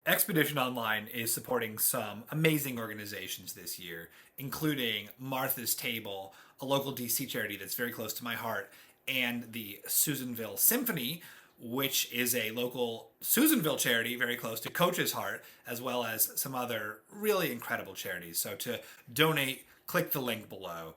Expedition Online is supporting some amazing organizations this year, including Martha's Table, a local DC charity that's very close to my heart, and the Susanville Symphony, which is a local Susanville charity very close to Coach's heart, as well as some other really incredible charities. So to donate, click the link below.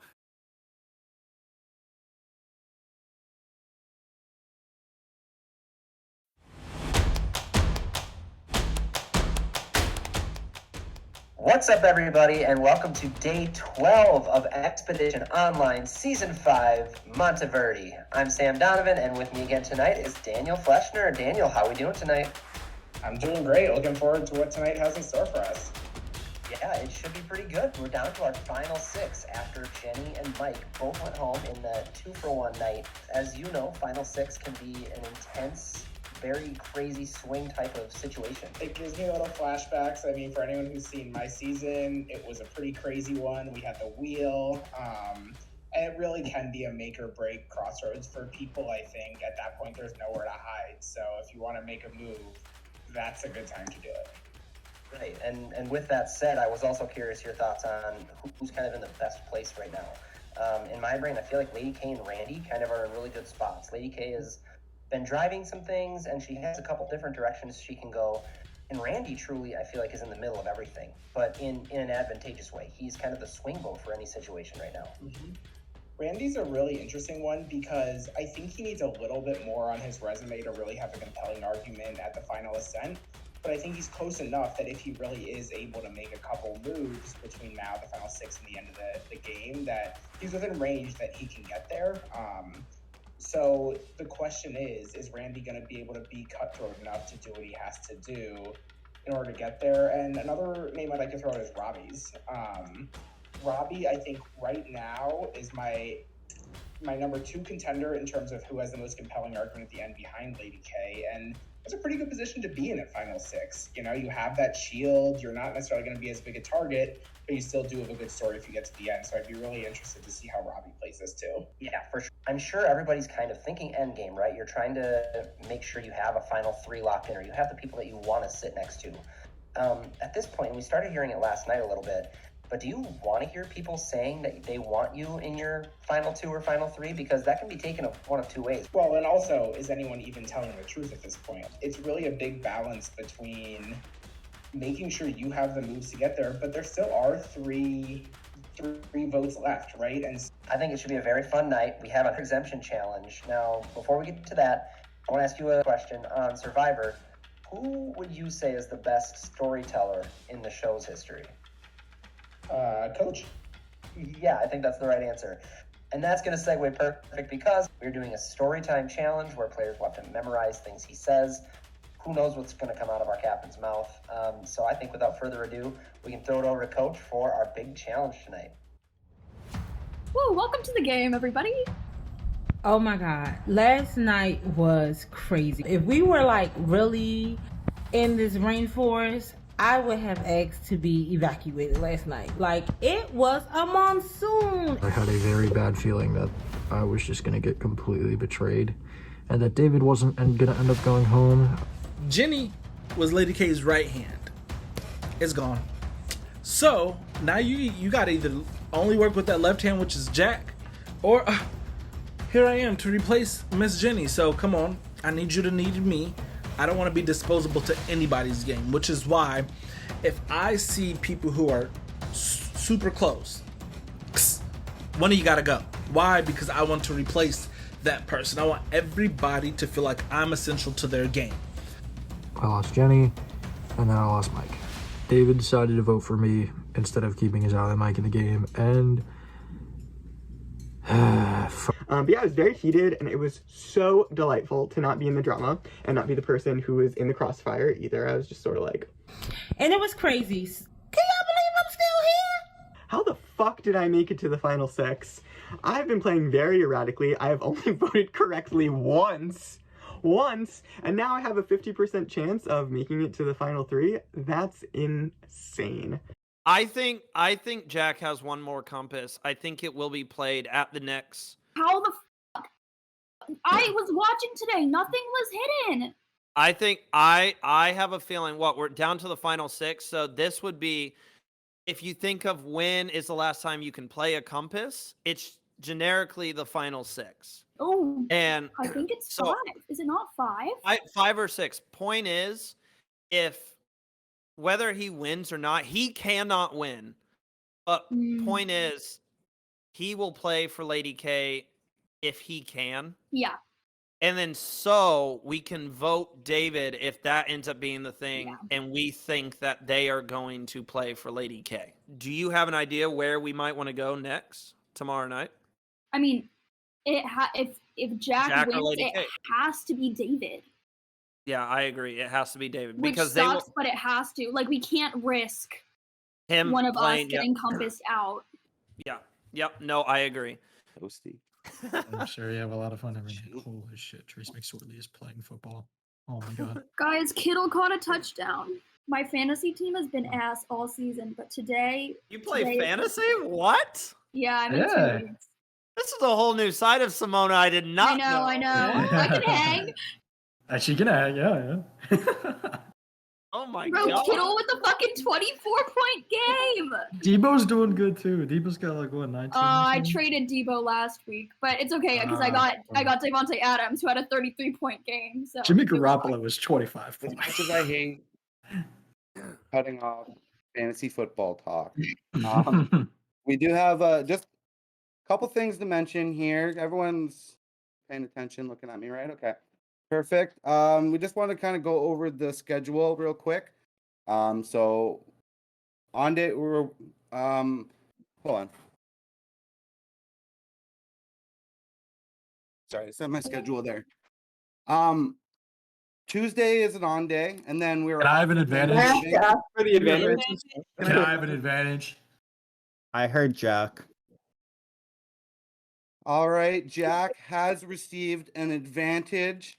What's up, everybody, and welcome to day 12 of Expedition Online Season 5, Monteverde. I'm Sam Donovan, and with me again tonight is Daniel Fleshner. Daniel, how are we doing tonight? I'm doing great. Looking forward to what tonight has in store for us. Yeah, it should be pretty good. We're down to our final 6 after Jenny and Mike both went home in the 2-for-1 night. As you know, final 6 can be an intense, very crazy swing type of situation. It gives me a little flashbacks. I mean, for anyone who's seen my season, it was a pretty crazy one. We had the wheel, and it really can be a make or break crossroads for people. I think at that point there's nowhere to hide. So if you want to make a move, that's a good time to do it. Right, and with that said, I was also curious your thoughts on who's kind of in the best place right now. In my brain, I feel like Lady K and Randy kind of are in really good spots. Lady K has been driving some things, and she has a couple different directions she can go. And Randy truly, I feel like, is in the middle of everything, but in an advantageous way. He's kind of the swing vote for any situation right now. Mm-hmm. Randy's a really interesting one because I think he needs a little bit more on his resume to really have a compelling argument at the final ascent. But I think he's close enough that if he really is able to make a couple moves between now, the final 6, and the end of the game, that he's within range that he can get there. So the question is Randy going to be able to be cutthroat enough to do what he has to do in order to get there? And another name I'd like to throw out is Robbie's. Robbie, I think right now is my number 2 contender in terms of who has the most compelling argument at the end behind Lady K. And it's a pretty good position to be in at final 6. You know, you have that shield. You're not necessarily going to be as big a target, but you still do have a good story if you get to the end. So I'd be really interested to see how Robbie plays this too. Yeah, for sure. I'm sure everybody's kind of thinking endgame, right? You're trying to make sure you have a final 3 locked in, or you have the people that you want to sit next to. At this point, we started hearing it last night a little bit, but do you want to hear people saying that they want you in your final 2 or final 3? Because that can be taken one of 2 ways. Well, and also, is anyone even telling the truth at this point? It's really a big balance between making sure you have the moves to get there, but there still are three votes left, right? And I think it should be a very fun night. We have an exemption challenge. Now, before we get to that, I want to ask you a question on Survivor. Who would you say is the best storyteller in the show's history? Coach. Yeah, I think that's the right answer. And that's going to segue perfect because we're doing a story time challenge where players will have to memorize things he says. Who knows what's going to come out of our captain's mouth? So I think without further ado, we can throw it over to Coach for our big challenge tonight. Woo, welcome to the game, everybody. Oh my God. Last night was crazy. If we were like really in this rainforest, I would have asked to be evacuated last night. Like, it was a monsoon. I had a very bad feeling that I was just going to get completely betrayed and that David wasn't going to end up going home. Jenny was Lady K's right hand. It's gone. So now you got to either only work with that left hand, which is Jack, or here I am to replace Miss Jenny. So come on, I need you to need me. I don't want to be disposable to anybody's game, which is why if I see people who are super close, one of you got to go. Why? Because I want to replace that person. I want everybody to feel like I'm essential to their game. I lost Jenny, and then I lost Mike. David decided to vote for me instead of keeping his ally Mike in the game, and but yeah, it was very heated, and it was so delightful to not be in the drama and not be the person who was in the crossfire either. I was just sort of like... And it was crazy. Can y'all believe I'm still here? How the fuck did I make it to the final 6? I've been playing very erratically. I have only voted correctly once, and now I have a 50% chance of making it to the final 3. That's insane. I think Jack has one more compass. I think it will be played at the next. How the fuck? I was watching today. Nothing was hidden. I think I have a feeling we're down to the final 6. So this would be, if you think of when is the last time you can play a compass, it's generically the final 6. Oh, And I think it's so 5. Is it not 5? 5 or 6. Point is, if whether he wins or not, he cannot win. But point is, he will play for Lady K if he can. Yeah. And then so we can vote David if that ends up being the thing, and we think that they are going to play for Lady K. Do you have an idea where we might want to go next tomorrow night? I mean, if Jack or wins, Lady it K? has to be David. Yeah, I agree. It has to be David Which because sucks, but it has to. Like, we can't risk him one of playing, us getting compassed out. Yeah. Yep. No, I agree. Toasty. I'm sure you have a lot of fun every night. Holy shit, Trace McSorley is playing football. Oh my god. Guys, Kittle caught a touchdown. My fantasy team has been ass all season, but today... You play fantasy? What? Yeah, I'm in 2 weeks. This is a whole new side of Simona I did not know. I know. I can hang. Actually, can hang, yeah. Oh my Bro, god. Kittle with a fucking 24-point game. Debo's doing good too. Debo's got like what, 19? I traded Debo last week, but it's okay because I got Devontae Adams who had a 33-point game. So Jimmy Garoppolo was 25 As points. much as I hate cutting off fantasy football talk, we do have just a couple things to mention here. Everyone's paying attention, looking at me, right? Okay. Perfect. We just want to kind of go over the schedule real quick. So on day we're hold on. Sorry, I set my schedule there. Tuesday is an on day, and then we're. Can I have an advantage? For the advantage. Can I have an advantage? I heard Jack. All right, Jack has received an advantage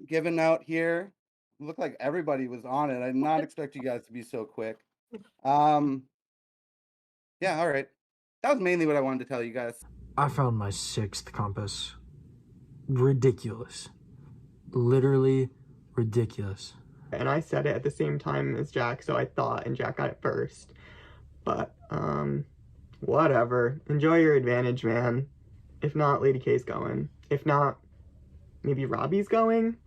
given out here. Looked like everybody was on it. I did not expect you guys to be so quick. Yeah, all right. That was mainly what I wanted to tell you guys. I found my 6th compass. Ridiculous. Literally ridiculous. And I said it at the same time as Jack, so I thought, and Jack got it first. But, whatever. Enjoy your advantage, man. If not, Lady K's going. If not, maybe Robbie's going?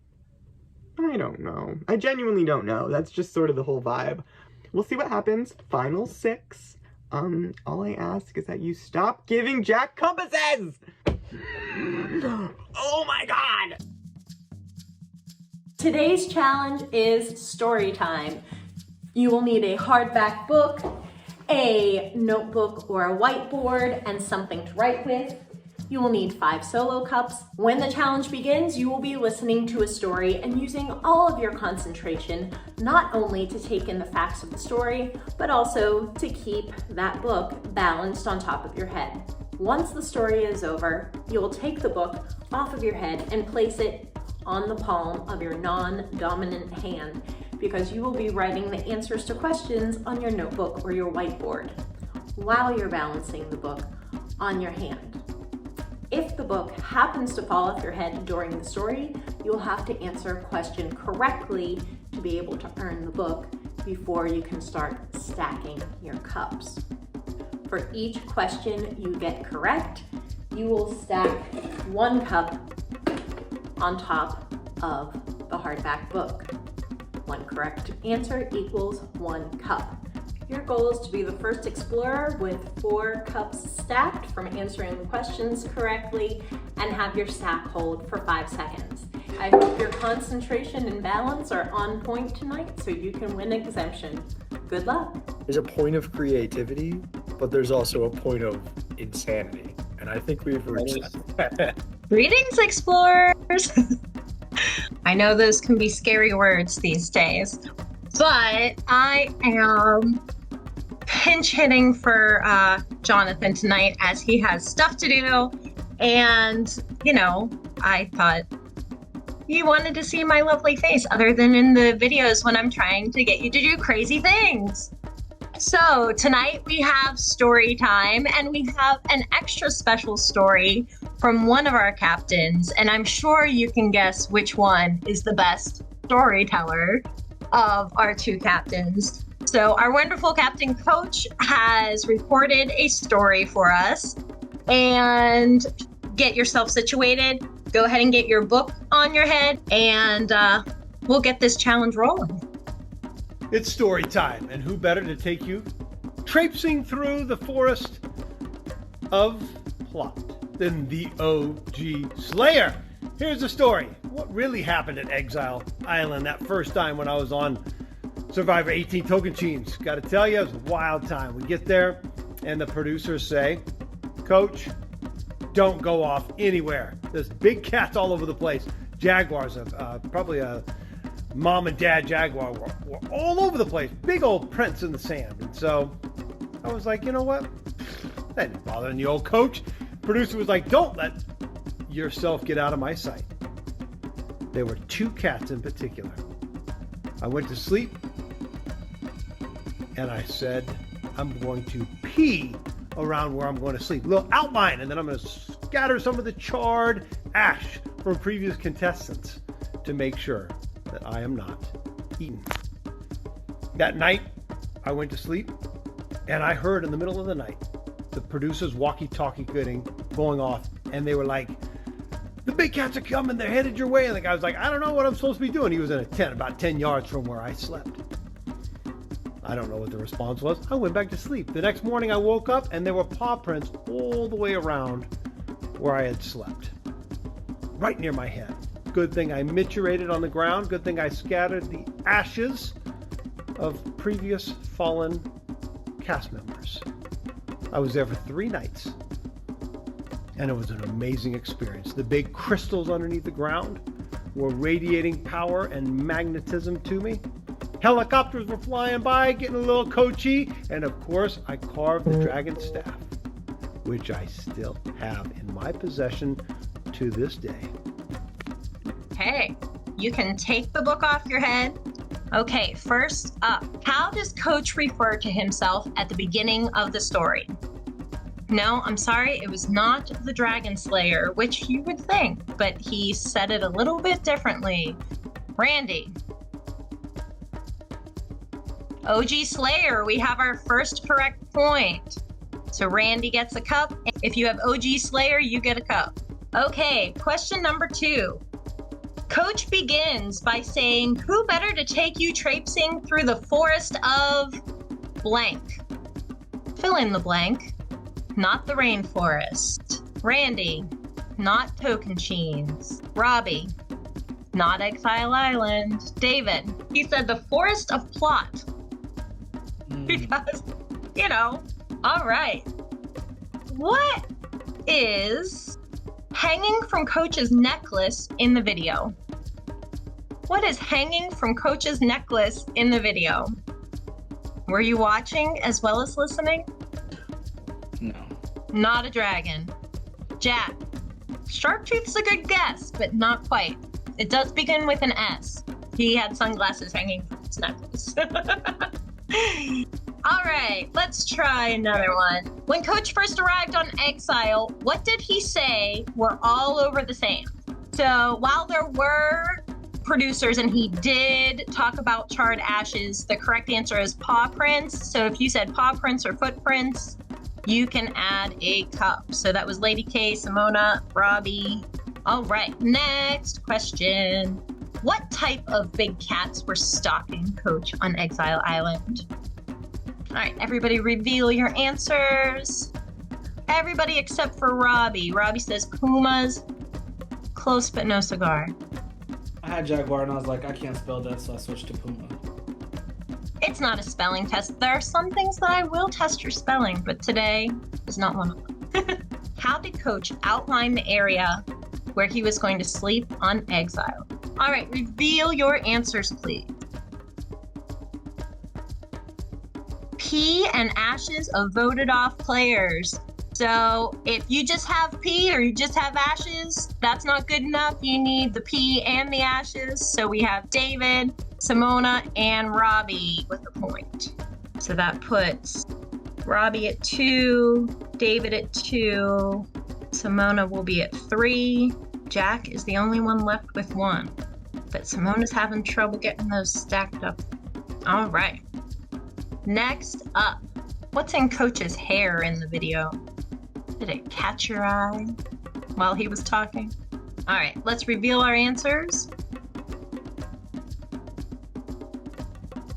I don't know. I genuinely don't know. That's just sort of the whole vibe. We'll see what happens. Final 6. All I ask is that you stop giving Jack compasses! Oh my god! Today's challenge is story time. You will need a hardback book, a notebook or a whiteboard, and something to write with. You will need 5 solo cups. When the challenge begins, you will be listening to a story and using all of your concentration, not only to take in the facts of the story, but also to keep that book balanced on top of your head. Once the story is over, you will take the book off of your head and place it on the palm of your non-dominant hand, because you will be writing the answers to questions on your notebook or your whiteboard while you're balancing the book on your hand. If the book happens to fall off your head during the story, you'll have to answer a question correctly to be able to earn the book before you can start stacking your cups. For each question you get correct, you will stack 1 cup on top of the hardback book. 1 correct answer equals 1 cup. Your goal is to be the first explorer with 4 cups stacked from answering the questions correctly and have your stack hold for 5 seconds. I hope your concentration and balance are on point tonight so you can win exemption. Good luck. There's a point of creativity, but there's also a point of insanity. And I think we've reached that. Greetings, explorers! I know those can be scary words these days, but I am pinch hitting for Jonathan tonight as he has stuff to do, and I thought you wanted to see my lovely face other than in the videos when I'm trying to get you to do crazy things. So tonight we have story time, and we have an extra special story from one of our captains, and I'm sure you can guess which one is the best storyteller of our two captains. So our wonderful captain coach has reported a story for us, and get yourself situated. Go ahead and get your book on your head, and we'll get this challenge rolling. It's story time, and who better to take you traipsing through the forest of plot than the OG Slayer. Here's the story. What really happened at Exile Island that first time when I was on Survivor 18 Tocantins? Gotta tell you, it was a wild time. We get there, and the producers say, Coach, don't go off anywhere. There's big cats all over the place. Jaguars, probably a mom and dad jaguar were all over the place. Big old prints in the sand. And so I was like, you know what? That didn't bother the old coach. Producer was like, don't let yourself get out of my sight. There were two cats in particular. I went to sleep and I said, I'm going to pee around where I'm going to sleep. A little outline, and then I'm going to scatter some of the charred ash from previous contestants to make sure that I am not eaten. That night, I went to sleep, and I heard in the middle of the night the producers' walkie-talkie going off, and they were like, the big cats are coming, they're headed your way. And the guy was like, I don't know what I'm supposed to be doing. He was in a tent about 10 yards from where I slept. I don't know what the response was. I went back to sleep. The next morning I woke up and there were paw prints all the way around where I had slept. Right near my head. Good thing I miturated on the ground. Good thing I scattered the ashes of previous fallen cast members. I was there for 3 nights. And it was an amazing experience. The big crystals underneath the ground were radiating power and magnetism to me. Helicopters were flying by, getting a little coachy, and of course, I carved the dragon staff, which I still have in my possession to this day. Hey, you can take the book off your head. Okay, first up, how does Coach refer to himself at the beginning of the story? No, I'm sorry, it was not the Dragon Slayer, which you would think, but he said it a little bit differently. Randy. OG Slayer, we have our first correct point. So Randy gets a cup. If you have OG Slayer, you get a cup. Okay, question number 2. Coach begins by saying, who better to take you traipsing through the forest of blank? Fill in the blank. Not the rainforest. Randy, not Tocantins. Robbie, not Exile Island. David, he said the forest of plot. Because, all right. What is hanging from Coach's necklace in the video? What is hanging from Coach's necklace in the video? Were you watching as well as listening? No. Not a dragon. Jack, Sharptooth's a good guess, but not quite. It does begin with an S. He had sunglasses hanging from his necklace. All right, let's try another one. When Coach first arrived on Exile, what did he say were all over the sand? So while there were producers and he did talk about charred ashes, the correct answer is paw prints. So if you said paw prints or footprints, you can add a cup. So that was Lady K, Simona, Robbie. All right, next question. What type of big cats were stalking Coach on Exile Island? All right, everybody reveal your answers. Everybody except for Robbie. Robbie says pumas. Close but no cigar. I had Jaguar and I was like, I can't spell that, so I switched to Puma. It's not a spelling test. There are some things that I will test your spelling, but today is not one of them. How did Coach outline the area where he was going to sleep on Exile? All right, reveal your answers, please. Pee and ashes of voted off players. So if you just have pee or you just have ashes, that's not good enough. You need the pee and the ashes. So we have David, Simona, and Robbie with a point. So that puts Robbie at 2, David at 2, Simona will be at 3. Jack is the only one left with 1. But Simona's having trouble getting those stacked up. All right. Next up, what's in Coach's hair in the video? Did it catch your eye while he was talking? All right, let's reveal our answers.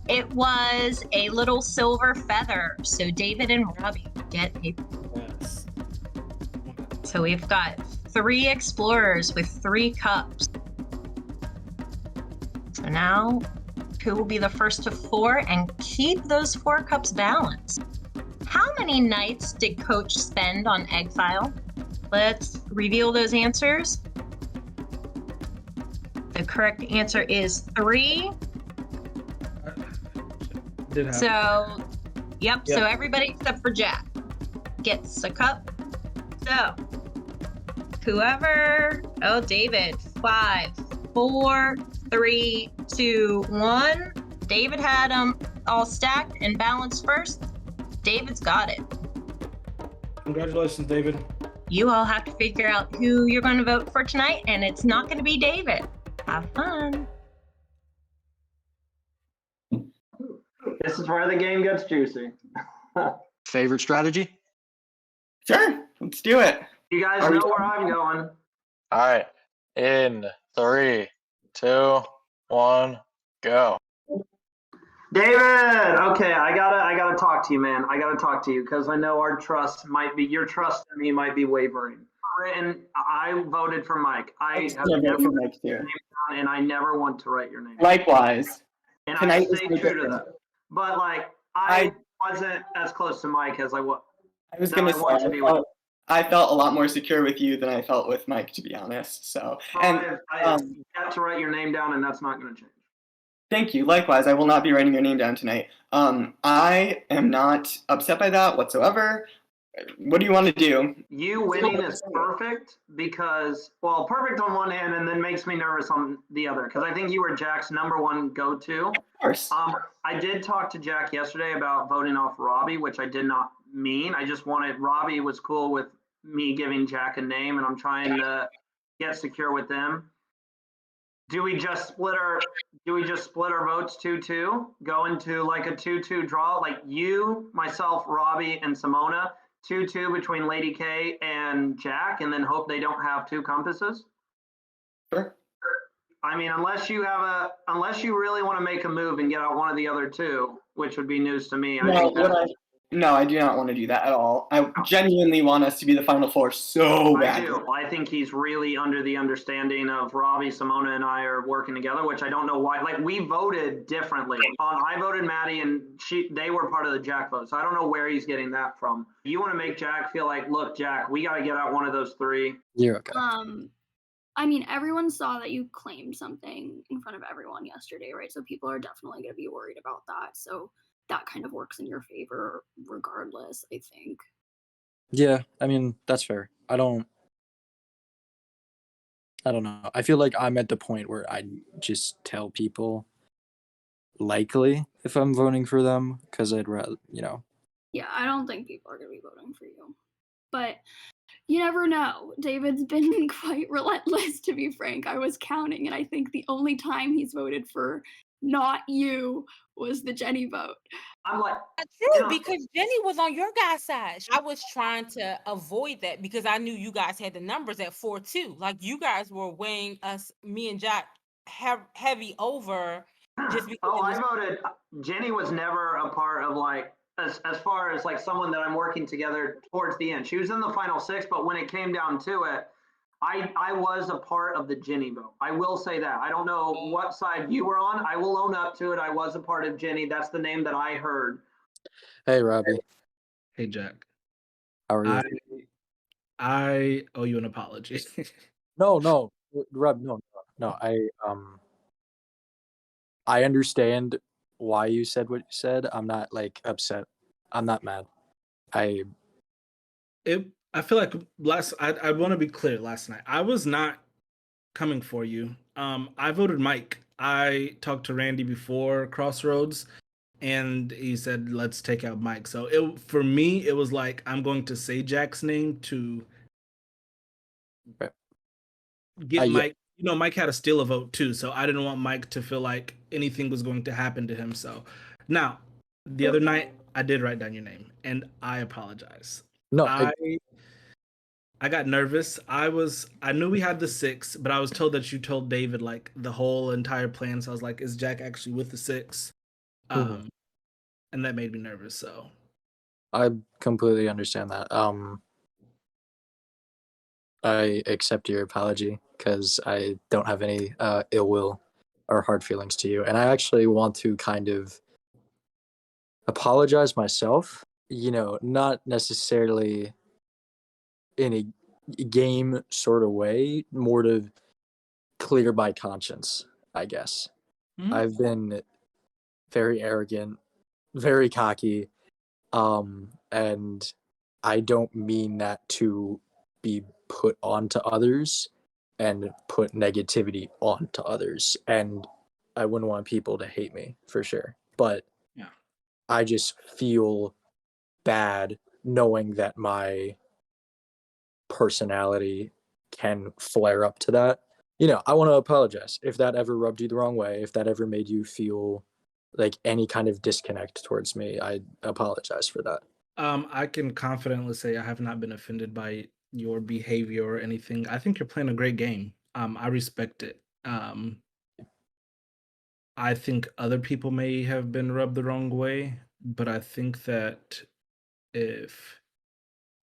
It was a little silver feather. So David and Robbie get a. Yes. So we've got 3 explorers with 3 cups. So now, who will be the first to 4 and keep those 4 cups balanced? How many nights did Coach spend on Exile? Let's reveal those answers. The correct answer is 3. So, yep, so everybody except for Jack gets a cup. So, whoever, David, 5, 4, 3, 2, 1. David had them all stacked and balanced first. David's got it. Congratulations, David. You all have to figure out who you're going to vote for tonight, and it's not going to be David. Have fun. This is where the game gets juicy. Favorite strategy? Sure, let's do it. You guys know where I'm going. All right. In 3, 2, 1, go. David, okay, I gotta talk to you, man. I gotta talk to you because I know your trust in me might be wavering. And I voted for Mike. I have never for Mike too. and I never want to write your name. Likewise. And Tonight I stay true to that. But I wasn't as close to Mike as I was. I was gonna say I felt a lot more secure with you than I felt with Mike, to be honest. So, and I got to write your name down, and that's not going to change. Thank you. Likewise, I will not be writing your name down tonight. I am not upset by that whatsoever. What do you want to do? You winning is perfect because, well, perfect on one hand and then makes me nervous on the other because I think you were Jack's #1 go-to. Of course. I did talk to Jack yesterday about voting off Robbie, which I did not mean. I just wanted Robbie was cool with me giving Jack a name, and I'm trying to get secure with them. Do we just split our votes 2-2? Go into like a 2-2 draw, like you, myself, Robbie, and Simona. 2-2 between Lady K and Jack, and then hope they don't have 2 compasses. Sure. I mean, unless you really want to make a move and get out one of the other 2, which would be news to me. No, I do not want to do that at all. I genuinely want us to be the Final Four so badly. I do. I think he's really under the understanding of Robbie, Simona, and I are working together, which I don't know why. Like, we voted differently. I voted Maddie, and they were part of the Jack vote, so I don't know where he's getting that from. You want to make Jack feel like, look, Jack, we got to get out one of those 3. You're okay. I mean, everyone saw that you claimed something in front of everyone yesterday, right? So people are definitely going to be worried about that. So that kind of works in your favor regardless, I think. Yeah, I mean, that's fair. I don't know. I feel like I'm at the point where I just tell people likely if I'm voting for them because I'd rather, Yeah, I don't think people are going to be voting for you. But you never know. David's been quite relentless, to be frank. I was counting, and I think the only time he's voted for not you was the Jenny vote. I'm like, that's true because Jenny was on your guys' side. I was trying to avoid that because I knew you guys had the numbers at 4-2. Like you guys were weighing us, me and Jack, heavy over. Just because I voted. Jenny was never a part of as far as someone that I'm working together towards the end. She was in the final 6, but when it came down to it, I was a part of the Jenny vote. I will say that. I don't know what side you were on. I will own up to it. I was a part of Jenny. That's the name that I heard. Hey, Robbie. Hey, Jack. How are you? I owe you an apology. No, Rob, no. I understand why you said what you said. I'm not upset. I'm not mad. I feel like I want to be clear. Last night, I was not coming for you. I voted Mike. I talked to Randy before Crossroads, and he said, let's take out Mike. So for me, it was like, I'm going to say Jack's name to get yeah. Mike. You know, Mike had to steal a vote too, so I didn't want Mike to feel like anything was going to happen to him. So now, the other night, I did write down your name, and I apologize. No, I got nervous. I knew we had the 6, but I was told that you told David like the whole entire plan. So I was like, is Jack actually with the 6? Mhm. And that made me nervous. So I completely understand that. I accept your apology because I don't have any ill will or hard feelings to you, and I actually want to kind of apologize myself. You know, not necessarily in a game sort of way, more to clear my conscience, I guess. Mhm. I've been very arrogant, very cocky, and I don't mean that to be put onto others and put negativity onto others. And I wouldn't want people to hate me for sure. But yeah. I just feel bad knowing that my personality can flare up to that. You know, I want to apologize if that ever rubbed you the wrong way, if that ever made you feel like any kind of disconnect towards me. I apologize for that. I can confidently say I have not been offended by your behavior or anything. I think you're playing a great game. I respect it. I think other people may have been rubbed the wrong way, but I think that if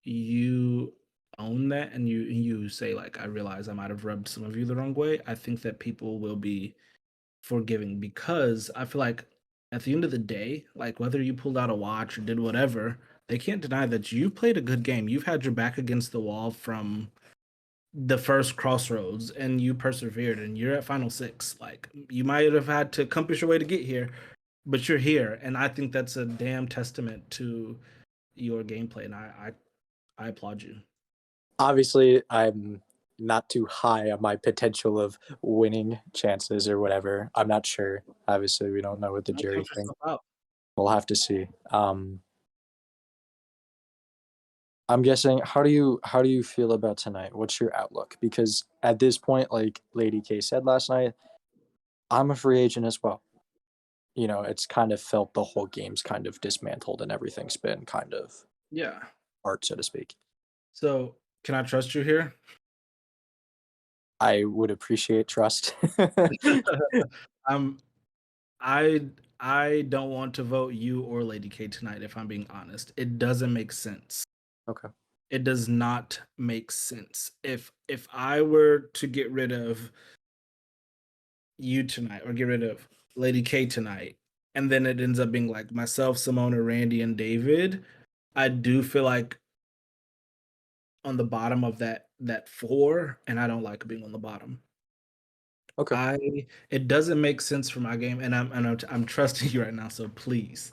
you own that and you say like, I realize I might have rubbed some of you the wrong way, I think that people will be forgiving, because I feel like at the end of the day, like whether you pulled out a watch or did whatever, they can't deny that you played a good game. You've had your back against the wall from the first crossroads and you persevered and you're at final 6. Like you might have had to compass your way to get here, but you're here. And I think that's a damn testament to your gameplay. And I applaud you. Obviously, I'm not too high on my potential of winning chances or whatever. I'm not sure. Obviously, we don't know what the Don't jury count thinks. yourself out. We'll have to see. I'm guessing. How do you feel about tonight? What's your outlook? Because at this point, like Lady K said last night, I'm a free agent as well. You know, it's kind of felt the whole game's kind of dismantled and everything's been kind of Yeah. art, so to speak. So can I trust you here? I would appreciate trust. I I don't want to vote you or Lady K tonight, if I'm being honest. It doesn't make sense. Okay. It does not make sense. If I were to get rid of you tonight or get rid of Lady K tonight, and then it ends up being like myself, Simona, Randy, and David, I do feel like on the bottom of that 4, and I don't like being on the bottom. Okay. It doesn't make sense for my game, and I'm trusting you right now, so please.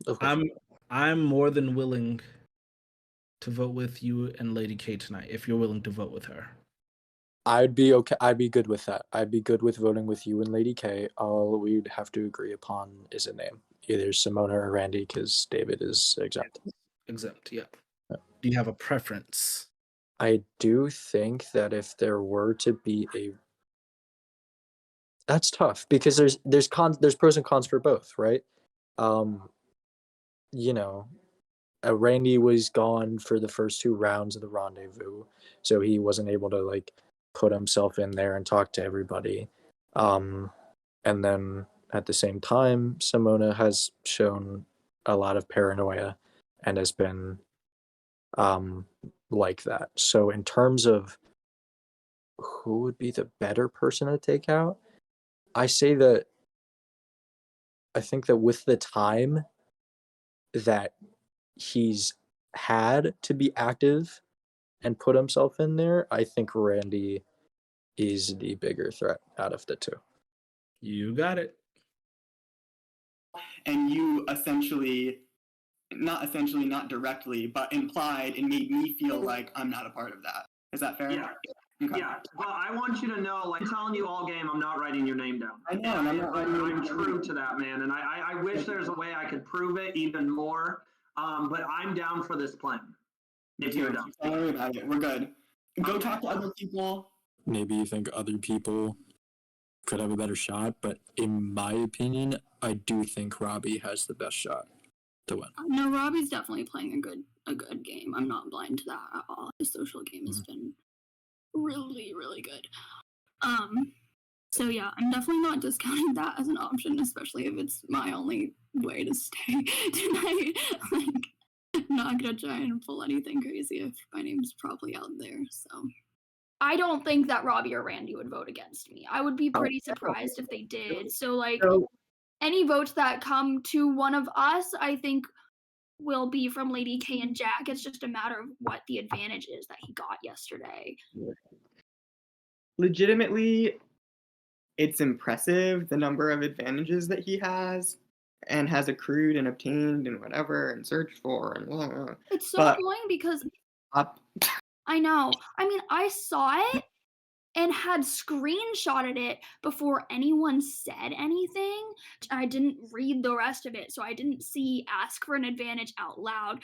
Of course. I'm more than willing to vote with you and Lady K tonight if you're willing to vote with her. I'd be okay. I'd be good with that. I'd be good with voting with you and Lady K. All we'd have to agree upon is a name, either Simona or Randy, because David is exempt. Exempt, yeah. Do you have a preference? I do think that if there were to be a, that's tough because there's pros and cons for both, right? You know, Randy was gone for the first 2 rounds of the rendezvous, so he wasn't able to like put himself in there and talk to everybody. And then at the same time, Simona has shown a lot of paranoia and has been like that. So in terms of who would be the better person to take out, I say that I think that with the time that he's had to be active and put himself in there, I think Randy is the bigger threat out of the 2. You got it. And you not directly, but implied and made me feel like I'm not a part of that. Is that fair? Yeah. Okay. Yeah. Well, I want you to know, like, I'm telling you all game, I'm not writing your name down. I know, and I'm not writing your name I'm down. true to that, man. And I wish there's a way I could prove it even more. But I'm down for this plan. Me too. Don't worry about it. We're good. Go talk to other people. Maybe you think other people could have a better shot, but in my opinion, I do think Robbie has the best shot to win. No, Robbie's definitely playing a good game. I'm not blind to that at all. His social game has been really, really good. So yeah, I'm definitely not discounting that as an option, especially if it's my only way to stay tonight. Like, I'm not gonna try and pull anything crazy if my name's probably out there. So I don't think that Robbie or Randy would vote against me. I would be pretty surprised if they did. So like any votes that come to one of us, I think will be from Lady K and Jack. It's just a matter of what the advantage is that he got yesterday. Legitimately, it's impressive the number of advantages that he has and has accrued and obtained and whatever and searched for and blah, blah. It's so annoying because I know. I mean, I saw it and had screenshotted it before anyone said anything. I didn't read the rest of it, so I didn't see ask for an advantage out loud.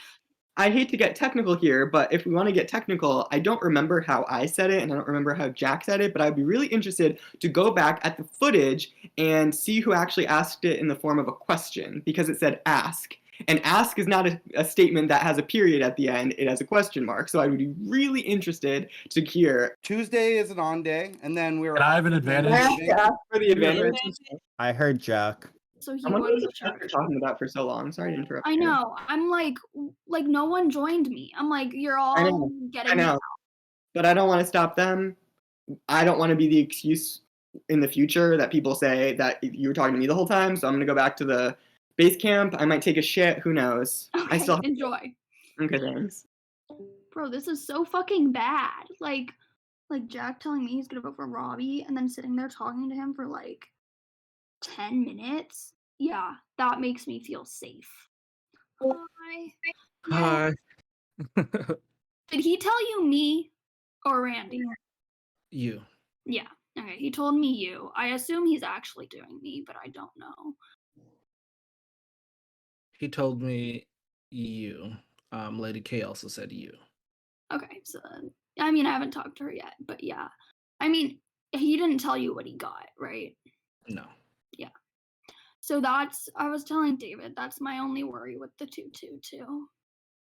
I hate to get technical here, but if we want to get technical, I don't remember how I said it and I don't remember how Jack said it, but I'd be really interested to go back at the footage and see who actually asked it in the form of a question, because it said ask. And ask is not a statement that has a period at the end, it has a question mark. So I would be really interested to hear. Tuesday is an on day, and then we're. Can I have an advantage? Yeah, for the advantage. I heard Jack. So he I'm wondering was what you guys are talking about for so long. Sorry to interrupt. I know. I'm like no one joined me. I'm like, you're all getting I know. me. But I don't want to stop them. I don't want to be the excuse in the future that people say that you were talking to me the whole time. So I'm going to go back to the base camp. I might take a shit. Who knows? Okay, I still enjoy. Okay, thanks. Bro, this is so fucking bad. Like Jack telling me he's gonna vote for Robbie and then sitting there talking to him for like 10 minutes. Yeah, that makes me feel safe. Hi. Hi. Did he tell you me or Randy? You. Yeah. Okay, he told me you. I assume he's actually doing me, but I don't know. He told me you. Lady K also said you. Okay, so I mean, I haven't talked to her yet, but yeah. I mean, he didn't tell you what he got, right? No. Yeah. So I was telling David, that's my only worry with the 2-2-2.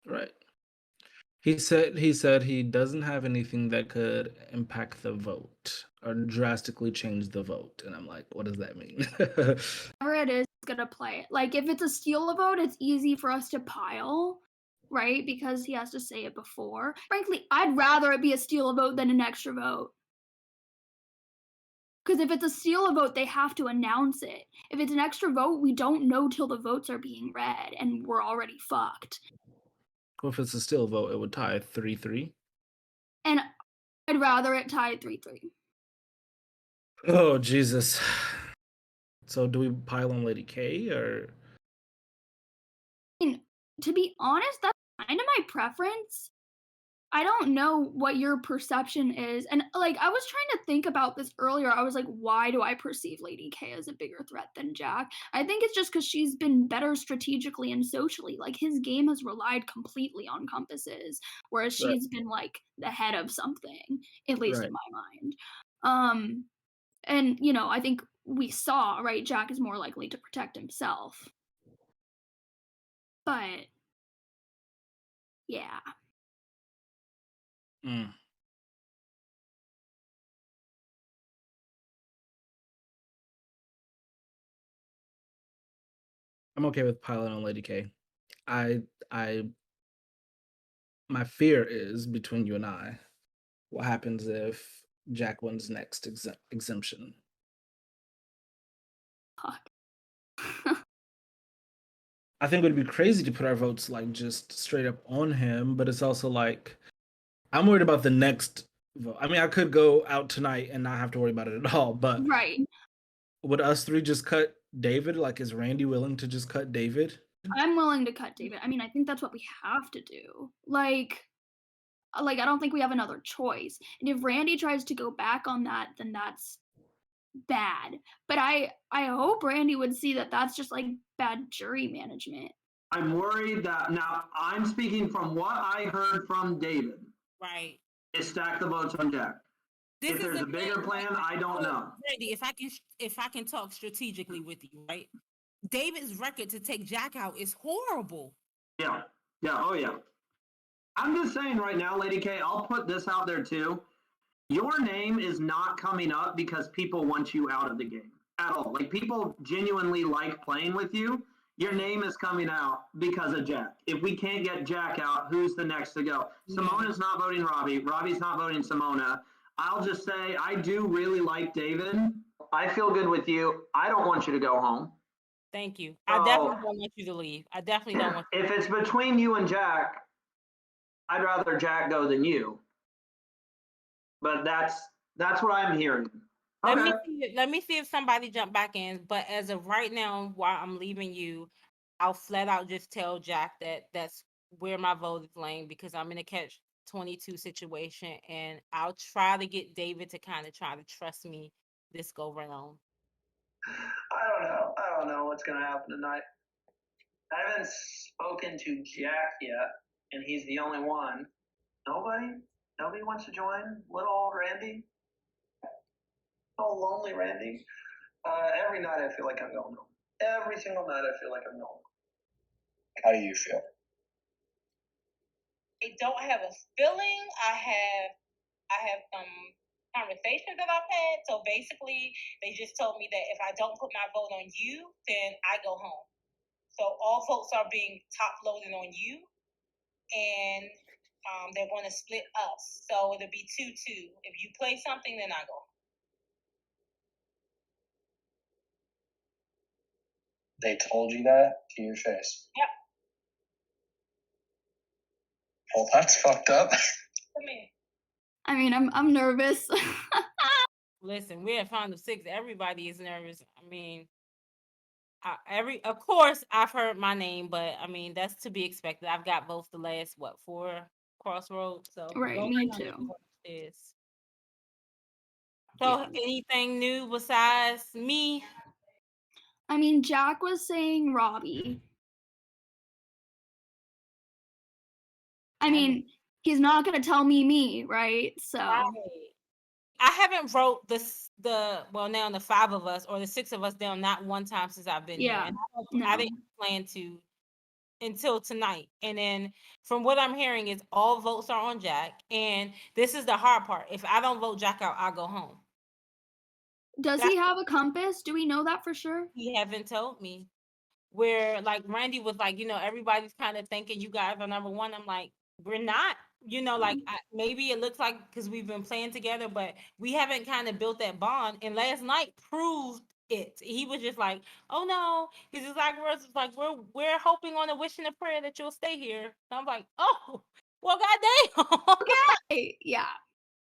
Right. He said he doesn't have anything that could impact the vote or drastically change the vote. And I'm like, what does that mean? Whatever it is, it's gonna play it. Like if it's a steal a vote, it's easy for us to pile, right? Because he has to say it before. Frankly, I'd rather it be a steal a vote than an extra vote. Because if it's a steal a vote, they have to announce it. If it's an extra vote, we don't know till the votes are being read, and we're already fucked. Well, if it's a still vote, it would tie 3-3. And I'd rather it tie 3-3. Oh, Jesus. So do we pile on Lady K or? I mean, to be honest, that's kind of my preference. I don't know what your perception is. And like, I was trying to think about this earlier. I was like, why do I perceive Lady K as a bigger threat than Jack? I think it's just because she's been better strategically and socially. Like his game has relied completely on compasses, whereas she's been like the head of something, at least in my mind. And you know, I think we saw, right, Jack is more likely to protect himself. But yeah. I'm okay with piling on Lady K. My fear is between you and I, what happens if Jack wins next exemption? I think it would be crazy to put our votes like just straight up on him, but it's also like I'm worried about the next vote. I mean, I could go out tonight and not have to worry about it at all, but would us three just cut David? Like, is Randy willing to just cut David? I'm willing to cut David. I mean, I think that's what we have to do. Like I don't think we have another choice. And if Randy tries to go back on that, then that's bad. But I hope Randy would see that that's just like bad jury management. I'm worried that now I'm speaking from what I heard from David. Right. is stack the votes on Jack. If there's a bigger plan, I don't know. Randy, if I can talk strategically with you, right? David's record to take Jack out is horrible. Yeah. Oh yeah. I'm just saying right now, Lady K, I'll put this out there too. Your name is not coming up because people want you out of the game at all. Like, people genuinely like playing with you. Your name is coming out because of Jack. If we can't get Jack out, who's the next to go? Simona's not voting Robbie. Robbie's not voting Simona. I'll just say I do really like David. I feel good with you. I don't want you to go home. Thank you. I definitely don't want you to leave. I definitely don't want you If it's between you and Jack, I'd rather Jack go than you. But that's what I'm hearing. Let me see if somebody jump back in. But as of right now, while I'm leaving you, I'll flat out just tell Jack that that's where my vote is laying, because I'm in a catch-22 situation, and I'll try to get David to kind of try to trust me this go round. I don't know what's gonna happen tonight. I haven't spoken to Jack yet, and he's the only one. Nobody wants to join little old Randy. Oh, lonely Randy. Every night I feel like I'm going home. Every single night I feel like I'm going home. How do you feel? I don't have a feeling. I have some conversations that I've had. So basically, they just told me that if I don't put my vote on you, then I go home. So all votes are being top loaded on you, and they're going to split us. So it'll be 2-2. If you play something, then I go home. They told you that to your face? Yep. Well, that's fucked up. Come here. I mean, I'm nervous. Listen, we're at Final Six. Everybody is nervous. I mean, of course, I've heard my name, but I mean, that's to be expected. I've got both the last 4 crossroads. So Right, me too. So, anything new besides me? I mean, Jack was saying Robbie. I mean, he's not gonna tell me, right? So right. I haven't wrote the 5 of us or the 6 of us down not one time since I've been here, and I didn't plan to until tonight. And then from what I'm hearing is all votes are on Jack, and this is the hard part. If I don't vote Jack out, I'll go home. Does he have a compass? Do we know that for sure? He haven't told me. Where like Randy was like, everybody's kind of thinking you guys are number one. I'm like, we're not. Like maybe it looks like because we've been playing together, but we haven't kind of built that bond. And last night proved it. He was just like, oh no, he's just like we're hoping on a wish and a prayer that you'll stay here. And I'm like, oh, well, goddamn. Okay, yeah.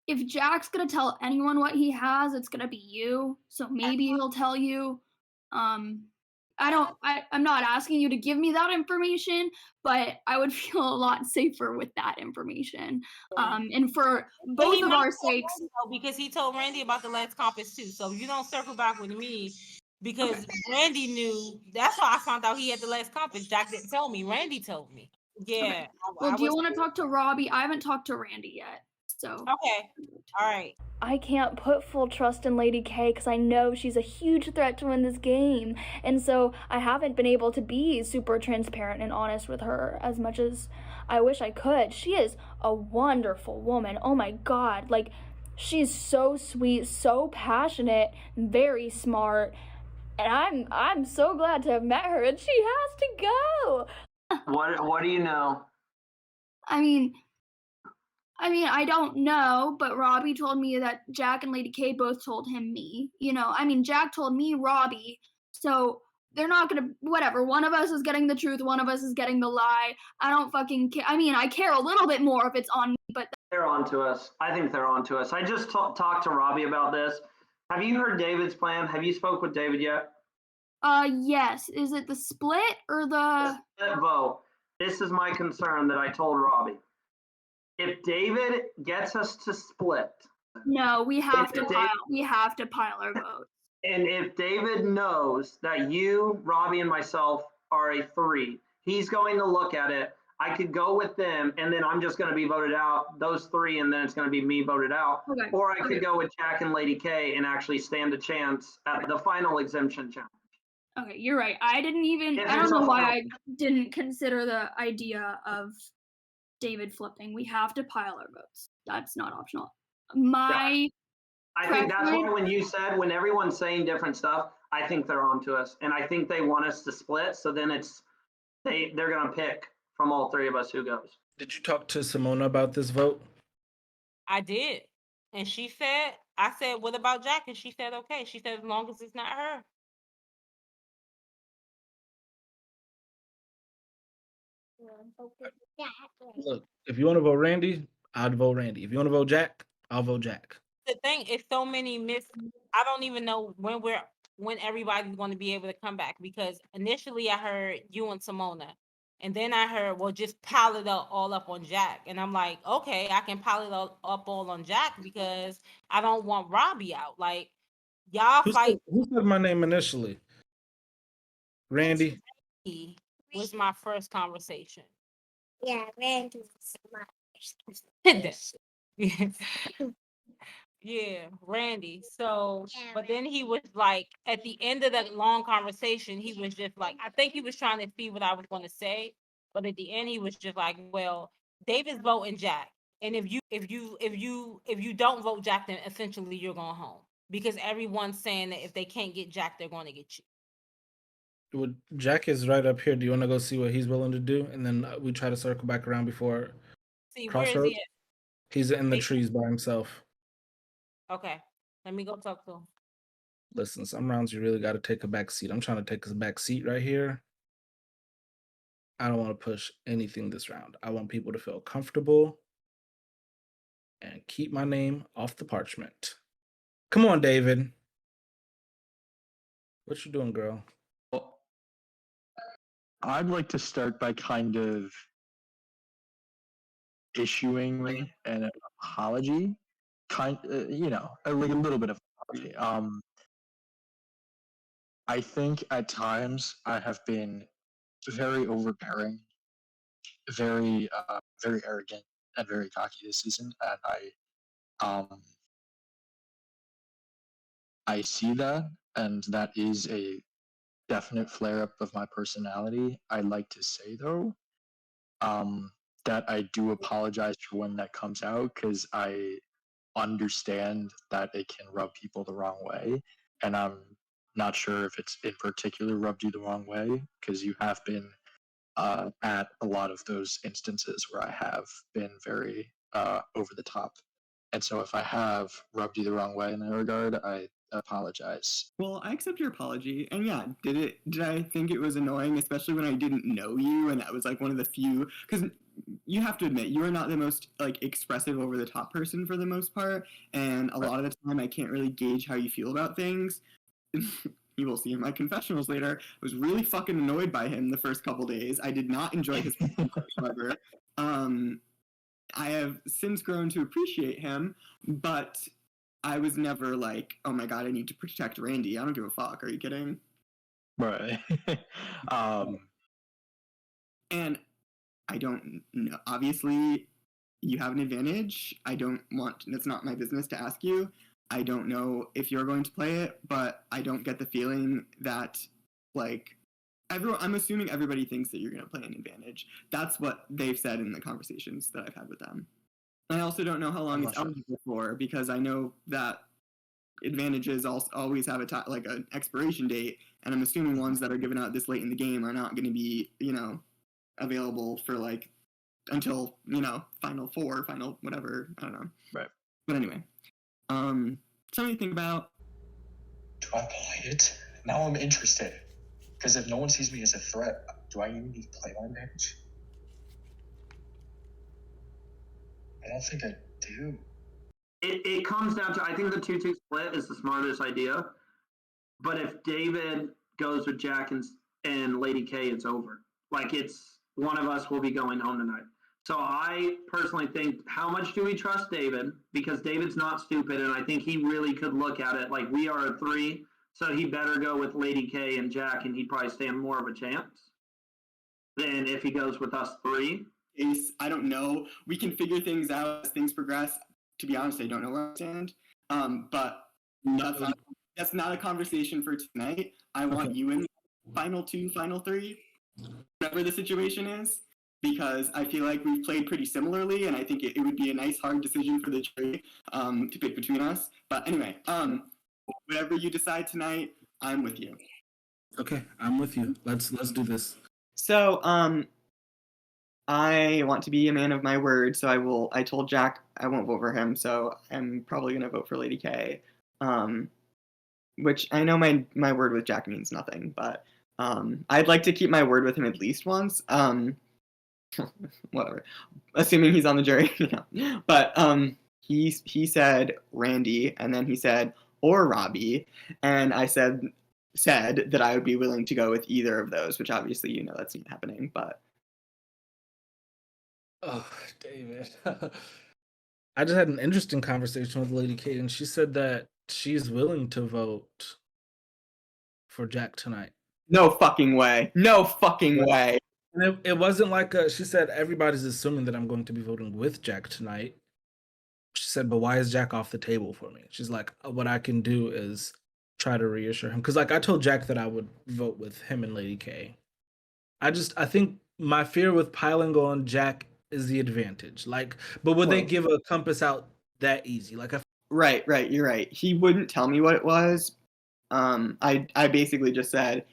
If Jack's gonna tell anyone what he has, it's gonna be you. So maybe he'll tell you. I'm not asking you to give me that information, but I would feel a lot safer with that information. And for both of our sakes, because he told Randy about the last compass too. So you don't circle back with me because Randy knew. That's how I found out he had the last compass. Jack didn't tell me. Randy told me. Yeah. Okay. Well, do you want to talk to Robbie? I haven't talked to Randy yet. So okay. All right. I can't put full trust in Lady K because I know she's a huge threat to win this game. And so I haven't been able to be super transparent and honest with her as much as I wish I could. She is a wonderful woman. Oh my God. Like, she's so sweet, so passionate, very smart. And I'm so glad to have met her, and she has to go. What do you know? I mean, I don't know, but Robbie told me that Jack and Lady K both told him me. Jack told me Robbie, so they're not gonna, whatever. One of us is getting the truth, one of us is getting the lie. I don't fucking care. I care a little bit more if it's on me, but they're on to us. I think they're on to us. I just talked to Robbie about this. Have you heard David's plan? Have you spoke with David yet? Yes. Is it the split or the split vote? This is my concern that I told Robbie. If David gets us to split, no, we have to pile our votes. And if David knows that you, Robbie, and myself are a 3, he's going to look at it. I could go with them, and then I'm just going to be voted out, those three, and then it's going to be me voted out. Okay. Or I could go with Jack and Lady K and actually stand a chance at the final exemption challenge. Okay, you're right. I don't know why I didn't consider the idea of David flipping. We have to pile our votes. That's not optional. I think that's why when everyone's saying different stuff, I think they're on to us. And I think they want us to split. So then they're going to pick from all three of us who goes. Did you talk to Simona about this vote? I did. And I said, what about Jack? And she said, okay. She said, as long as it's not her. Look, if you want to vote Randy, I'd vote Randy. If you want to vote Jack, I'll vote Jack. The thing is, so many I don't even know when everybody's going to be able to come back, because initially I heard you and Simona, and then I heard, well, just pile it all up on Jack, and I'm like, okay, I can pile it all up on Jack because I don't want Robbie out. Like, y'all fight. Who said my name initially? Randy. Randy was my first conversation. Yeah, Randy was my first. Yeah, Randy. So, but then he was like, at the end of that long conversation, he was just like, I think he was trying to see what I was going to say, but at the end, he was just like, well, David's voting Jack, and if you don't vote Jack, then essentially you're going home, because everyone's saying that if they can't get Jack, they're going to get you. Well, Jack is right up here. Do you want to go see what he's willing to do, and then we try to circle back around before Crossroads? Where is he at? He's in the trees by himself. Okay, let me go talk to him. Listen, some rounds you really got to take a back seat. I'm trying to take a back seat right here. I don't want to push anything this round. I want people to feel comfortable and keep my name off the parchment. Come on, David. What you doing, girl? I'd like to start by kind of issuing an apology. Like a little bit of apology. I think at times I have been very overbearing, very arrogant, and very cocky this season, and I see that, and that is a definite flare up of my personality. I'd like to say though, that I do apologize for when that comes out, because I understand that it can rub people the wrong way, and I'm not sure if it's in particular rubbed you the wrong way, because you have been at a lot of those instances where I have been very over the top, and so if I have rubbed you the wrong way in that regard, I apologize. Well, I accept your apology, and yeah, did I think it was annoying, especially when I didn't know you, and that was like one of the few, because you have to admit, you are not the most like expressive over the top person for the most part, and a lot of the time I can't really gauge how you feel about things. You will see in my confessionals later, I was really fucking annoyed by him the first couple days. I did not enjoy his whatsoever. I have since grown to appreciate him, but I was never like, oh my god, I need to protect Randy. I don't give a fuck. Are you kidding? Right. And I don't know. Obviously, you have an advantage. That's not my business to ask you. I don't know if you're going to play it, but I don't get the feeling that, like, I'm assuming everybody thinks that you're going to play an advantage. That's what they've said in the conversations that I've had with them. I also don't know how long it's eligible for, because I know that advantages always have an expiration date, and I'm assuming ones that are given out this late in the game are not going to be, available for like until final four, final whatever. I don't know. Right. But anyway, something to think about. Do I play it? Now I'm interested, because if no one sees me as a threat, do I even need to play my advantage? I don't think I do. It comes down to, I think the 2-2 split is the smartest idea. But if David goes with Jack and Lady K, it's over. Like, it's one of us will be going home tonight. So I personally think, how much do we trust David? Because David's not stupid, and I think he really could look at it like we are a 3, so he better go with Lady K and Jack, and he'd probably stand more of a chance than if he goes with us 3. case, I don't know. We can figure things out as things progress. To be honest, I don't know where I stand. But that's not a conversation for tonight. I want you in final two, final three, whatever the situation is, because I feel like we've played pretty similarly, and I think it would be a nice hard decision for the jury to pick between us. But anyway, whatever you decide tonight, I'm with you. Okay, I'm with you. Let's do this. So, I want to be a man of my word, so I told Jack I won't vote for him, so I'm probably gonna vote for Lady K. Which I know my word with Jack means nothing, but I'd like to keep my word with him at least once. Whatever. Assuming he's on the jury, But he said Randy, and then he said or Robbie, and I said that I would be willing to go with either of those, which obviously that's not happening, but. Oh, David. I just had an interesting conversation with Lady Kate, and she said that she's willing to vote for Jack tonight. No fucking way. No fucking way. And it wasn't like she said everybody's assuming that I'm going to be voting with Jack tonight. She said, but why is Jack off the table for me? She's like, what I can do is try to reassure him. Because, like, I told Jack that I would vote with him and Lady K. I think my fear with piling on Jack is the advantage. Like, but would they give a compass out that easy? Like, Right, you're right. He wouldn't tell me what it was. I basically just said,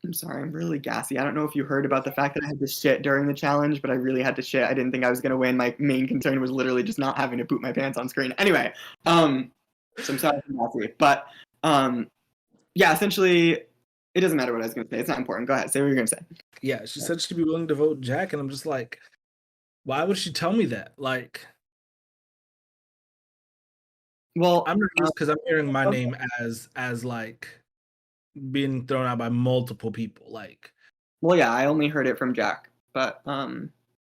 I'm sorry, I'm really gassy. I don't know if you heard about the fact that I had to shit during the challenge, but I really had to shit. I didn't think I was going to win. My main concern was literally just not having to poop my pants on screen. Anyway, so I'm sorry I'm gassy. But, yeah, essentially, it doesn't matter what I was going to say. It's not important. Go ahead. Say what you're going to say. Yeah, she said she'd be willing to vote Jack, and I'm just like, why would she tell me that? Like, well, I'm nervous because I'm hearing my name as like being thrown out by multiple people. Like, well, yeah, I only heard it from Jack, but I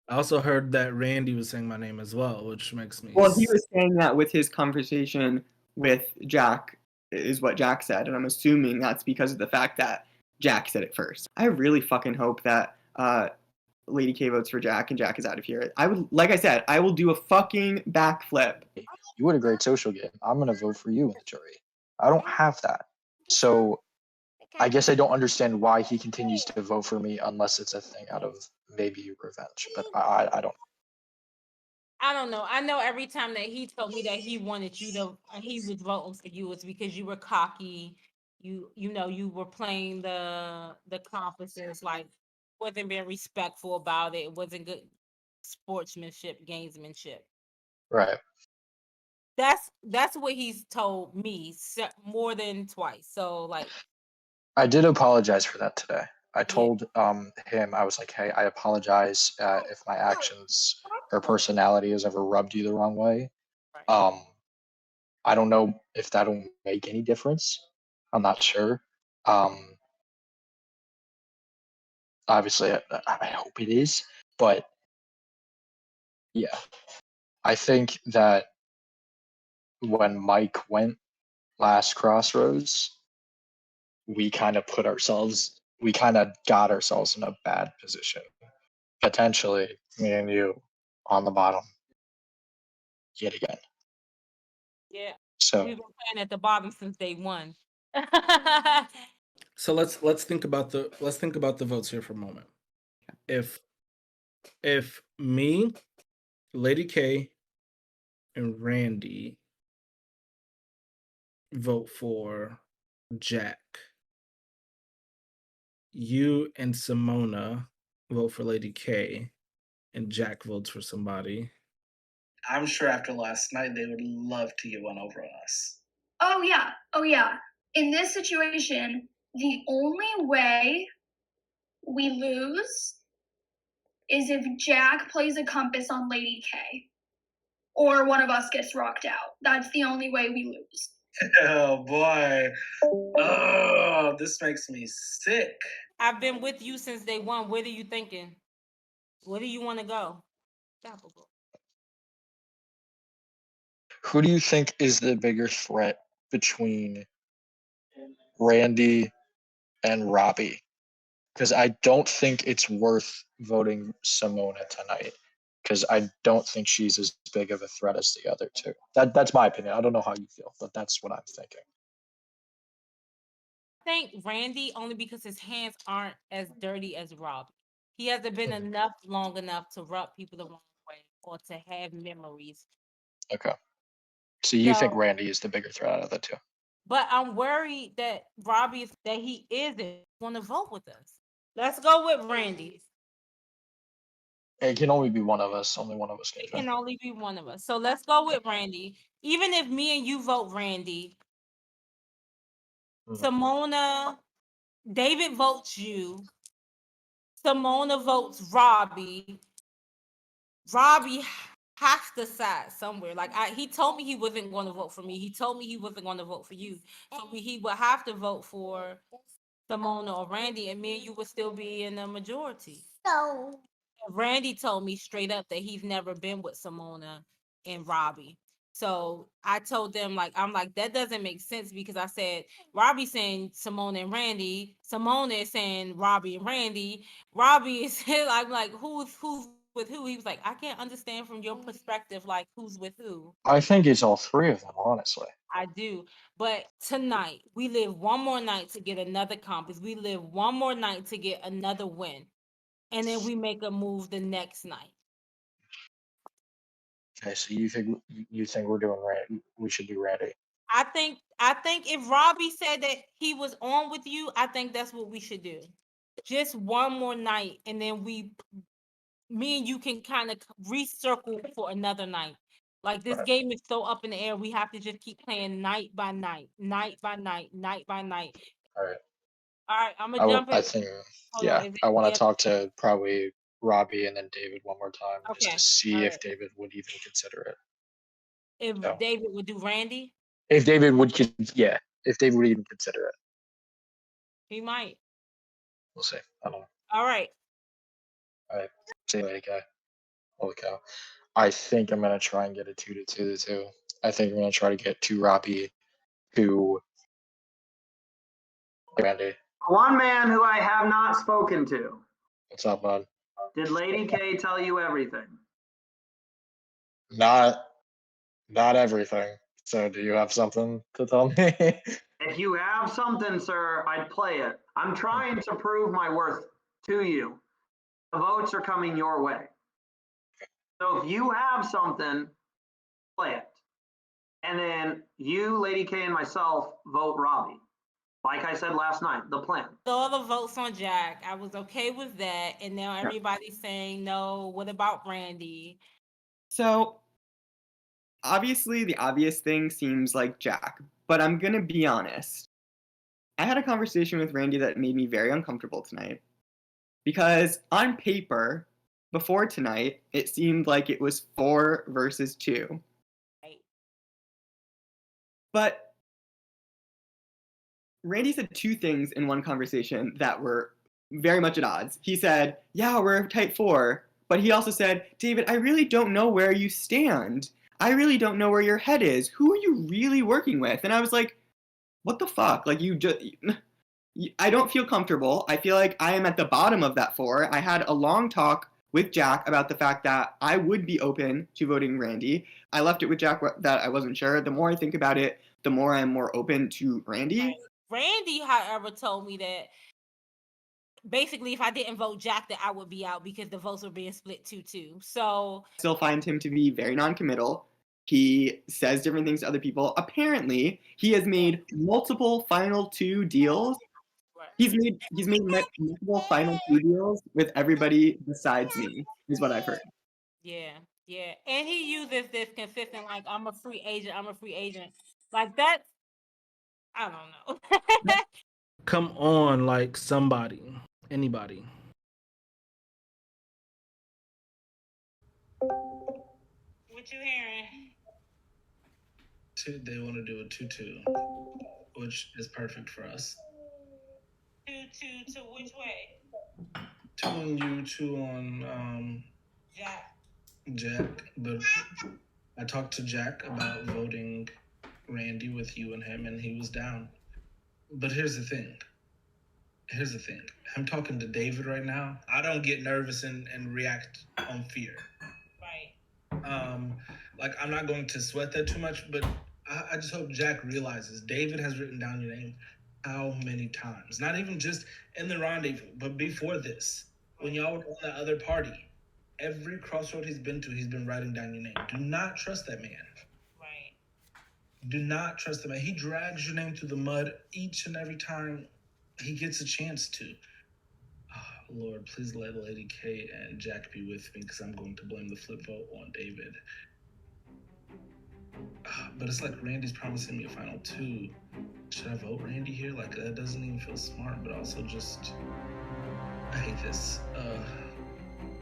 also heard that Randy was saying my name as well, which makes me. Well, he was saying that with his conversation with Jack, is what Jack said, and I'm assuming that's because of the fact that Jack said it first. I really fucking hope that Lady K votes for Jack and Jack is out of here. Like I said, I will do a fucking backflip. You had a great social game. I'm gonna vote for you in the jury. I don't have that, so I guess I don't understand why he continues to vote for me unless it's a thing out of maybe revenge. But I don't. I don't know. I know every time that he told me that he wanted you to, he was voting for you, it's because you were cocky. You were playing the conferences, like wasn't being respectful about it. It wasn't good sportsmanship, gamesmanship. Right. That's what he's told me more than twice. So like, I did apologize for that today. I told him, I was like, hey, I apologize if my actions or personality has ever rubbed you the wrong way. I don't know if that'll make any difference. I'm not sure. Obviously, I hope it is. But yeah, I think that when Mike went last Crossroads, we kind of got ourselves in a bad position. Potentially, me and you on the bottom yet again. yeah. So we've been playing at the bottom since day one. So let's think about the votes here for a moment. If me, Lady K, and Randy vote for Jack, you and Simona vote for Lady K, and Jack votes for somebody. I'm sure after last night they would love to get one over on us. Oh yeah. In this situation, the only way we lose is if Jack plays a compass on Lady K. Or one of us gets rocked out. That's the only way we lose. Oh boy. Oh, this makes me sick. I've been with you since day one. What are you thinking? Where do you want to go? who do you think is the bigger threat between Randy and Robbie because I don't think it's worth voting Simona tonight. Because I don't think she's as big of a threat as the other two. That's my opinion. I don't know how you feel, but that's what I'm thinking. I think Randy only because his hands aren't as dirty as Robbie. He hasn't been enough long enough to rub people the wrong way or to have memories. Okay. So you think So- Randy is the bigger threat out of the two? But I'm worried that Robbie that he isn't going to vote with us. Let's go with Randy. It can only be one of us. Only one of us It can. can only be one of us. So let's go with Randy. Even if me and you vote Randy, Simona, David votes you. Simona votes Robbie. Robbie has to side somewhere. Like he told me he wasn't going to vote for me. He told me he wasn't going to vote for you. So he would have to vote for Simona or Randy, and me and you would still be in the majority. So Randy told me straight up that he's never been with Simona and Robbie. So I told them, like, I'm like, that doesn't make sense because I said, Robbie saying Simona and Randy, Simona is saying Robbie and Randy, Robbie is I'm like, who's with who? He was like, I can't understand from your perspective, like, who's with who. I think it's all three of them, honestly. I do. But tonight, we live one more night to get another compass. We live one more night to get another win. And then we make a move the next night. Okay, so you think we're doing Randy? We should do Randy. I think if Robbie said that he was on with you, I think that's what we should do. Just one more night, and then me and you can kind of recircle for another night. Like this game is so up in the air, we have to just keep playing night by night, night by night, night by night. All right. All right, I'm gonna jump in. I think, I want to talk to probably Robbie and then David one more time just to see if David would even consider it. If David would do Randy, if David would, if David would even consider it. He might. We'll see. I don't know. All right. All right. See you later, guy. Holy cow. I think I'm gonna try and get a 2-2. I think I'm gonna try to get to Robbie, to Randy. One man who I have not spoken to. What's up, bud? Did Lady K tell you everything? Not everything. So, do you have something to tell me? If you have something, sir, I'd play it. I'm trying to prove my worth to you. The votes are coming your way. So if you have something, play it. And then you, Lady K, and myself vote Robbie. Like I said last night, the plan. All the votes on Jack. I was okay with that. And now everybody's saying no. What about Randy? So obviously the obvious thing seems like Jack, but I'm gonna be honest. I had a conversation with Randy that made me very uncomfortable tonight. Because on paper, before tonight, it seemed like it was 4 versus 2. Right. But Randy said two things in one conversation that were very much at odds. He said, yeah, we're a type 4. But he also said, David, I really don't know where you stand. I really don't know where your head is. Who are you really working with? And I was like, what the fuck? Like, I don't feel comfortable. I feel like I am at the bottom of that 4. I had a long talk with Jack about the fact that I would be open to voting Randy. I left it with Jack that I wasn't sure. The more I think about it, the more I'm more open to Randy. Right. Randy, however, told me that basically if I didn't vote Jack, that I would be out because the votes were being split 2-2. So I still find him to be very non-committal. He says different things to other people. Apparently, he has made multiple Final 2 deals. He's made multiple Final 2 deals with everybody besides me, is what I've heard. Yeah. And he uses this consistent, like, I'm a free agent. Like, that's, I don't know. Come on, like somebody, anybody. What you hearing? They want to do a 2-2, which is perfect for us. 2-2 to which way? 2 on you, 2 on Jack. But I talked to Jack about voting Randy with you and him, and he was down. But here's the thing. here's the thing. I'm talking to David right now. I don't get nervous and react on fear. Right. Like, I'm not going to sweat that too much, but I just hope Jack realizes David has written down your name how many times? Not even just in the rendezvous, but before this. When y'all were on the other party, every crossroad he's been to, he's been writing down your name. Do not trust that man. Right. Do not trust the man. He drags your name through the mud each and every time he gets a chance to. Oh, Lord, please let Lady K and Jack be with me, because I'm going to blame the flip vote on David. But it's like Randy's promising me a final 2. Should I vote Randy here? Like, that doesn't even feel smart, but also just... I hate this.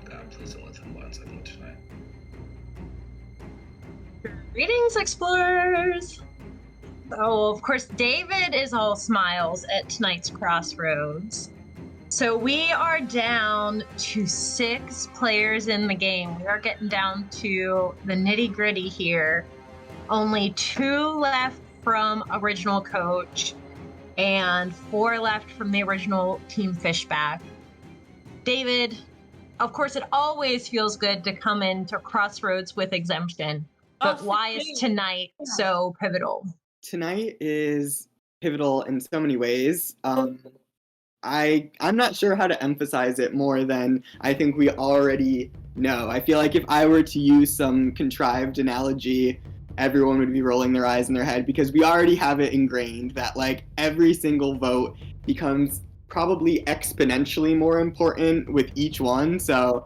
God, please don't let them blindside me tonight. Greetings, explorers! Oh, of course, David is all smiles at tonight's crossroads. So we are down to 6 players in the game. We are getting down to the nitty-gritty here. Only 2 left from original coach and 4 left from the original Team Fishback. David, of course, it always feels good to come into Crossroads with exemption, but why is tonight so pivotal? Tonight is pivotal in so many ways. I'm not sure how to emphasize it more than I think we already know. I feel like if I were to use some contrived analogy, everyone would be rolling their eyes in their head, because we already have it ingrained that like every single vote becomes probably exponentially more important with each one. So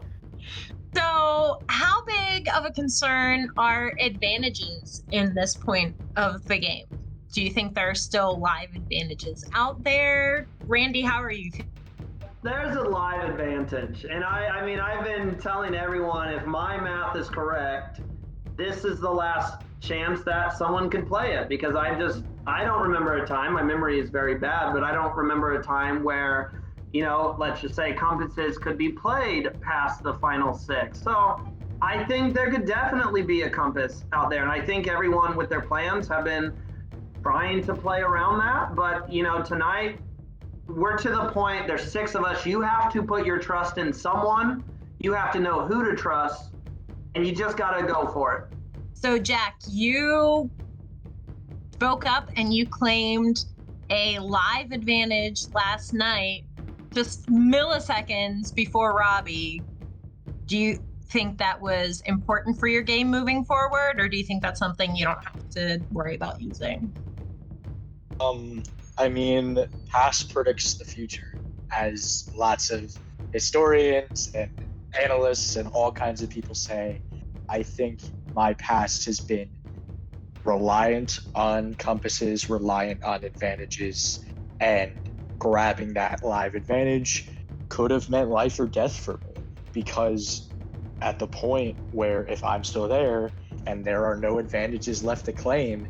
how big of a concern are advantages in this point of the game? Do you think there are still live advantages out there? Randy, how are you? There's a live advantage. And I mean, I've been telling everyone, if my math is correct, this is the last chance that someone could play it, because I don't remember a time, my memory is very bad, but I don't remember a time where, you know, let's just say compasses could be played past the final 6. So I think there could definitely be a compass out there. And I think everyone with their plans have been trying to play around that. But, you know, tonight we're to the point, there's 6 of us. You have to put your trust in someone. You have to know who to trust, and you just got to go for it. So, Jack, you spoke up and you claimed a live advantage last night, just milliseconds before Robbie. Do you think that was important for your game moving forward, or do you think that's something you don't have to worry about using? I mean, past predicts the future, as lots of historians and analysts and all kinds of people say. I think my past has been reliant on compasses, reliant on advantages, and grabbing that live advantage could have meant life or death for me, because at the point where if I'm still there and there are no advantages left to claim,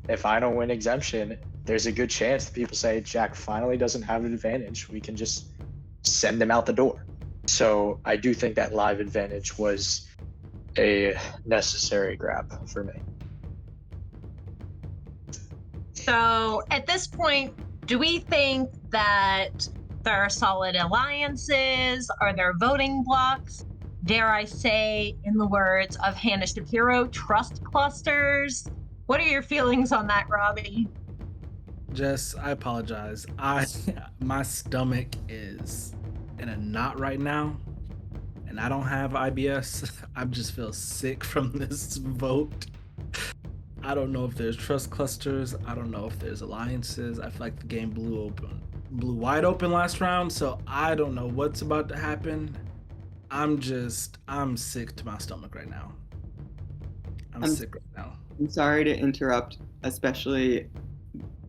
if I don't win exemption, there's a good chance that people say Jack finally doesn't have an advantage. We can just send him out the door. So I do think that live advantage was a necessary grab for me. So at this point, do we think that there are solid alliances? Are there voting blocks? Dare I say, in the words of Hannah Shapiro, trust clusters? What are your feelings on that, Robbie? Jess, I apologize. My stomach is in a knot right now, and I don't have IBS. I just feel sick from this vote. I don't know if there's trust clusters. I don't know if there's alliances. I feel like the game blew wide open last round, so I don't know what's about to happen. I'm sick to my stomach right now. I'm sick right now. I'm sorry to interrupt, especially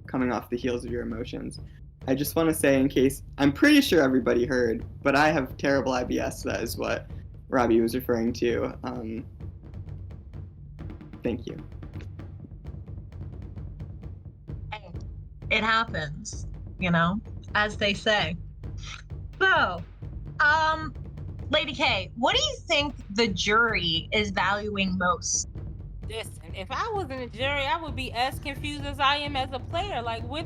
coming off the heels of your emotions. I just want to say, in case, I'm pretty sure everybody heard, but I have terrible IBS. That is what Robbie was referring to. Thank you. It happens, you know, as they say. So, Lady K, what do you think the jury is valuing most? Listen, if I was in a jury, I would be as confused as I am as a player. Like, what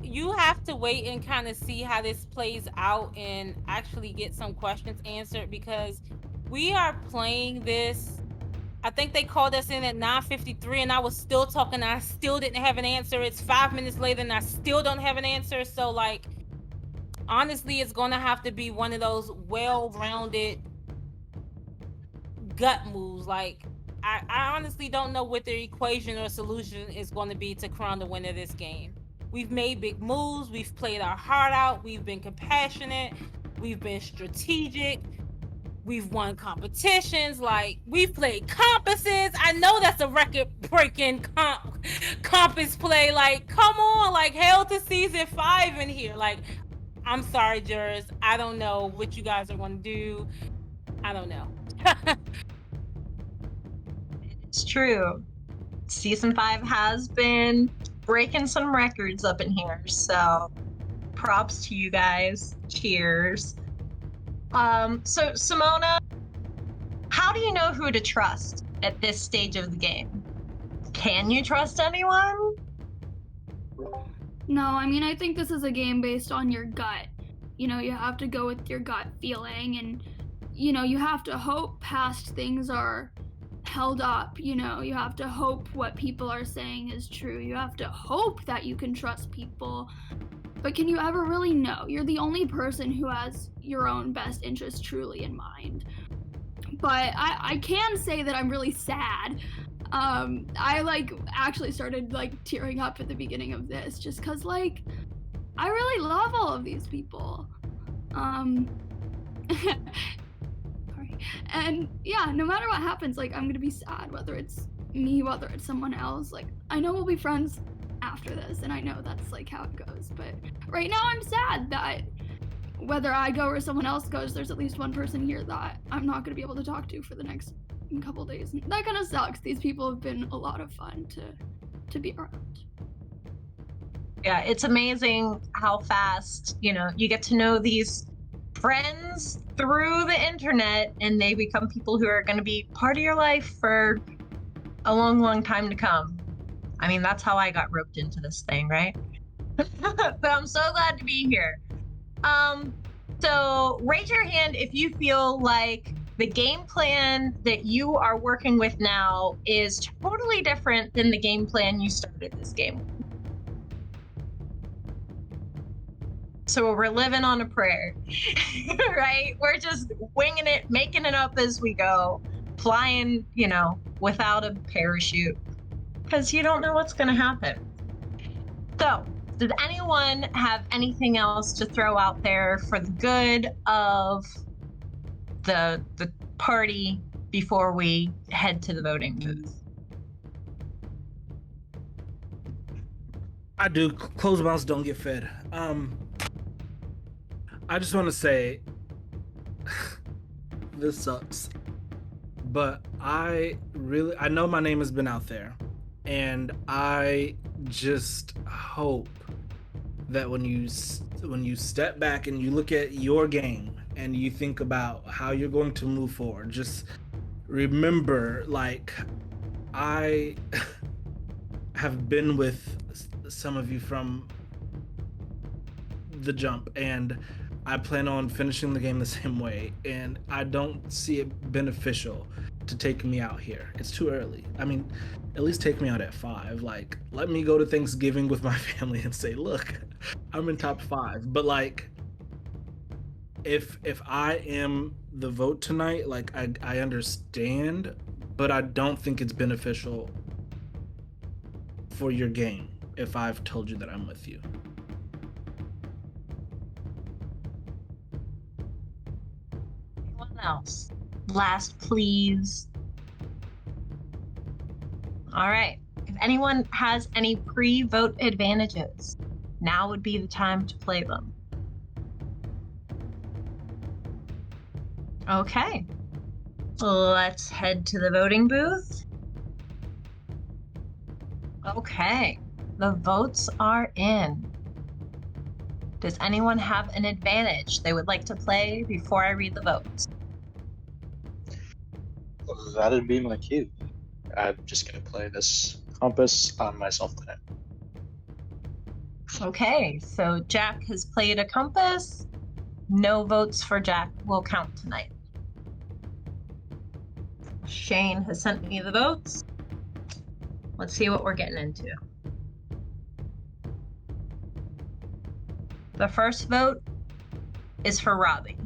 you have to wait and kind of see how this plays out and actually get some questions answered, because we are playing this. I think they called us in at 9:53 and I was still talking. I still didn't have an answer. It's 5 minutes later and I still don't have an answer. So like, honestly, it's going to have to be one of those well-rounded gut moves. Like, I honestly don't know what the equation or solution is going to be to crown the winner of this game. We've made big moves. We've played our heart out. We've been compassionate. We've been strategic. We've won competitions. Like, we've played compasses. I know that's a record-breaking compass play. Like, come on. Like, hell to season 5 in here. Like, I'm sorry, jurors. I don't know what you guys are going to do. I don't know. It's true. Season 5 has been breaking some records up in here, so props to you guys. Cheers. So Simona, how do you know who to trust at this stage of the game? Can you trust anyone? No, I mean, I think this is a game based on your gut. You know, you have to go with your gut feeling, and, you know, you have to hope past things are held up. You know, you have to hope what people are saying is true. You have to hope that you can trust people. But can you ever really know? You're the only person who has your own best interest truly in mind. But I can say that I'm really sad. I like actually started like tearing up at the beginning of this just because like I really love all of these people. Sorry. And yeah, no matter what happens, like I'm gonna be sad, whether it's me, whether it's someone else. Like I know we'll be friends after this, and I know that's like how it goes. But right now I'm sad that whether I go or someone else goes, there's at least one person here that I'm not gonna be able to talk to for the next couple days. And that kind of sucks. These people have been a lot of fun to be around. Yeah, it's amazing how fast, you know, you get to know these friends through the internet and they become people who are going to be part of your life for a long, long time to come. I mean, that's how I got roped into this thing, right? But I'm so glad to be here. So raise your hand if you feel like the game plan that you are working with now is totally different than the game plan you started this game with. So we're living on a prayer, right? We're just winging it, making it up as we go, flying, you know, without a parachute, because you don't know what's going to happen. So, does anyone have anything else to throw out there for the good of the party before we head to the voting booth? I do. Closed mouths don't get fed. I just want to say this sucks, but I know my name has been out there, and I just hope that when you step back and you look at your game and you think about how you're going to move forward, just remember, like, I have been with some of you from the jump, and I plan on finishing the game the same way, and I don't see it beneficial to take me out here. It's too early. I mean, at least take me out at 5. Like, let me go to Thanksgiving with my family and say, look, I'm in top 5. But like, if I am the vote tonight, like I understand, but I don't think it's beneficial for your game if I've told you that I'm with you. Anyone else? Last, please. All right. If anyone has any pre-vote advantages, now would be the time to play them. Okay. Let's head to the voting booth. Okay. The votes are in. Does anyone have an advantage they would like to play before I read the votes? That'd be my cue. I'm just gonna play this compass on myself today. Okay, so Jack has played a compass. No votes for Jack will count tonight. Shane has sent me the votes. Let's see what we're getting into. The first vote is for Robbie.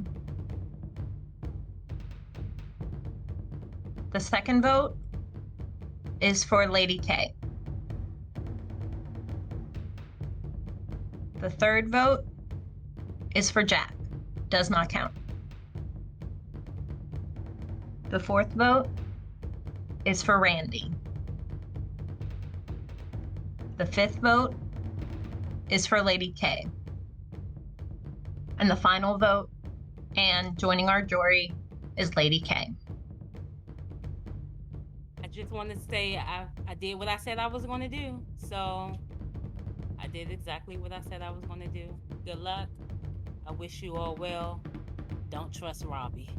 The second vote is for Lady K. The third vote is for Jack. Does not count. The fourth vote is for Randy. The fifth vote is for Lady K. And the final vote, and joining our jury, is Lady K. I just want to say I did what I said I was going to do. So I did exactly what I said I was going to do. Good luck. I wish you all well. Don't trust Robbie.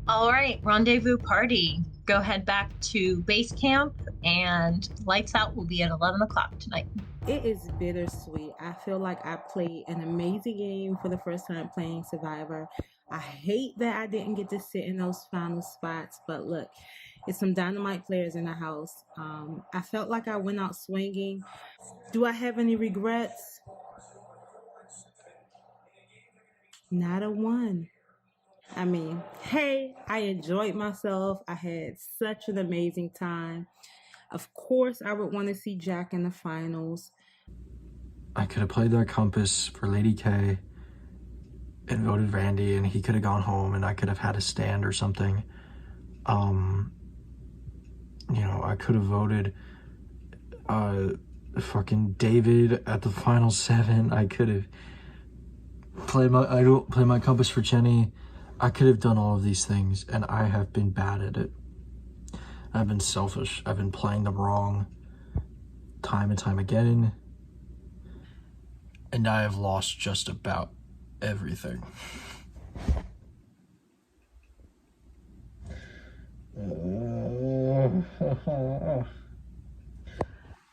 All right, rendezvous party. Go head back to base camp, and lights out will be at 11 o'clock tonight. It is bittersweet. I feel like I played an amazing game for the first time playing Survivor. I hate that I didn't get to sit in those final spots, but look, it's some dynamite players in the house. I felt like I went out swinging. Do I have any regrets? Not a one. I mean, hey, I enjoyed myself. I had such an amazing time. Of course, I would want to see Jack in the finals. I could have played that compass for Lady K and voted Randy, and he could have gone home, and I could have had a stand or something. I could have voted fucking David at the final 7. I could have played my compass for Jenny. I could have done all of these things, and I have been bad at it. I've been selfish. I've been playing them wrong time and time again. And I have lost just about everything.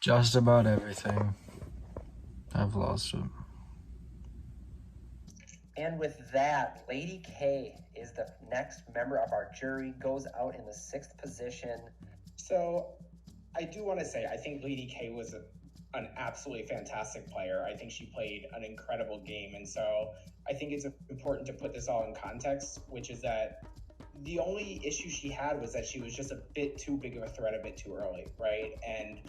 Just about everything. I've lost it. And with that, Lady K is the next member of our jury, goes out in the 6th position. So I do want to say, I think Lady K was an absolutely fantastic player. I think she played an incredible game. And so I think it's important to put this all in context, which is that the only issue she had was that she was just a bit too big of a threat a bit too early, right? And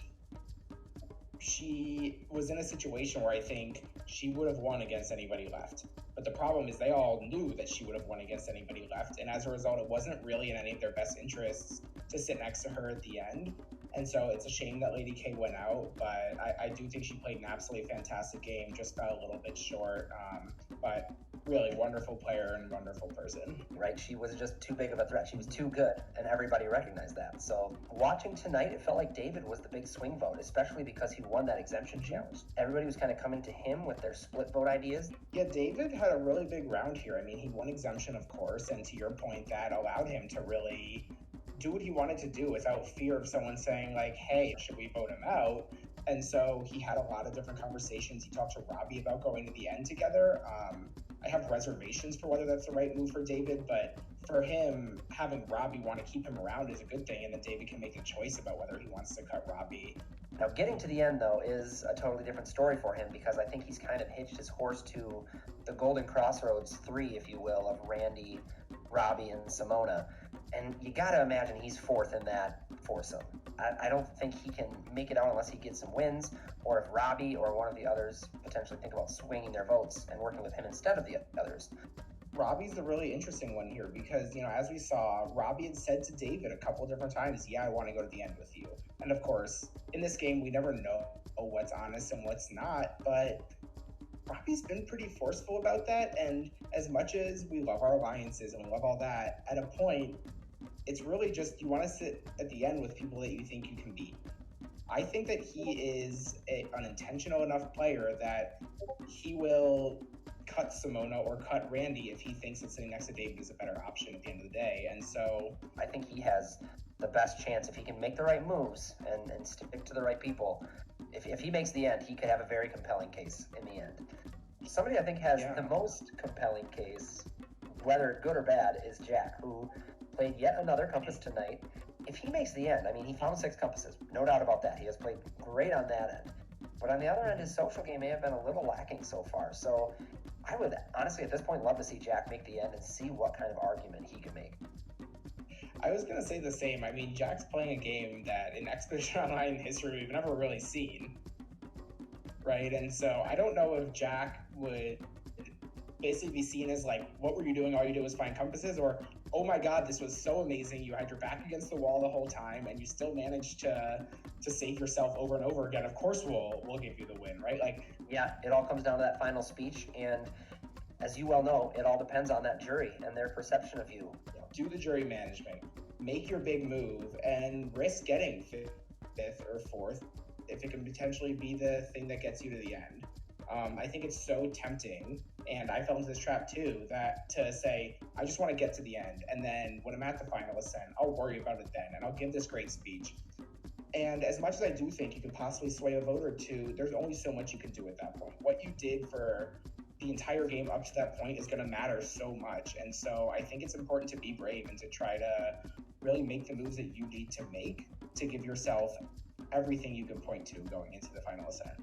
she was in a situation where I think she would have won against anybody left. But the problem is they all knew that she would have won against anybody left. And as a result, it wasn't really in any of their best interests to sit next to her at the end. And so it's a shame that Lady K went out, but I do think she played an absolutely fantastic game, just fell a little bit short. But really wonderful player and wonderful person. Right, she was just too big of a threat. She was too good, and everybody recognized that. So watching tonight, it felt like David was the big swing vote, especially because he won that exemption challenge. Everybody was kind of coming to him with their split vote ideas. Yeah, David had a really big round here. I mean, he won exemption, of course, and to your point, that allowed him to really do what he wanted to do without fear of someone saying, like, hey, should we vote him out? And so he had a lot of different conversations. He talked to Robbie about going to the end together. I have reservations for whether that's the right move for David, but for him, having Robbie want to keep him around is a good thing, and then David can make a choice about whether he wants to cut Robbie. Now, getting to the end, though, is a totally different story for him, because I think he's kind of hitched his horse to the Golden Crossroads 3, if you will, of Randy, Robbie, and Simona. And you gotta imagine he's 4th in that foursome. I don't think he can make it out unless he gets some wins, or if Robbie or one of the others potentially think about swinging their votes and working with him instead of the others. Robbie's the really interesting one here because, as we saw, Robbie had said to David a couple different times, yeah, I want to go to the end with you. And of course, in this game, we never know what's honest and what's not, but Robbie's been pretty forceful about that. And as much as we love our alliances and we love all that, at a point, it's really just you want to sit at the end with people that you think you can beat. I think that he is an intentional enough player that he will cut Simona or cut Randy if he thinks that sitting next to David is a better option at the end of the day. And so I think he has the best chance if he can make the right moves and stick to the right people. If he makes the end, he could have a very compelling case in the end. Somebody I think has the most compelling case, whether good or bad, is Jack, who played yet another compass tonight. If he makes the end, I mean, he found 6 compasses, no doubt about that. He has played great on that end. But on the other end, his social game may have been a little lacking so far. So I would honestly, at this point, love to see Jack make the end and see what kind of argument he could make. I was going to say the same. I mean, Jack's playing a game that in Expedition Online history we've never really seen. Right? And so I don't know if Jack would basically be seen as like, what were you doing? All you did was find compasses, or, oh my God, this was so amazing. You had your back against the wall the whole time and you still managed to save yourself over and over again. Of course we'll give you the win, right? Like, yeah, it all comes down to that final speech, and as you well know, it all depends on that jury and their perception of you. Do the jury management, make your big move, and risk getting fifth or fourth if it can potentially be the thing that gets you to the end. I think it's so tempting, and I fell into this trap too, that to say, I just want to get to the end, and then when I'm at the final ascent, I'll worry about it then, and I'll give this great speech. And as much as I do think you can possibly sway a vote or two, there's only so much you can do at that point. What you did for the entire game up to that point is going to matter so much. And so I think it's important to be brave and to try to really make the moves that you need to make to give yourself everything you can point to going into the final ascent.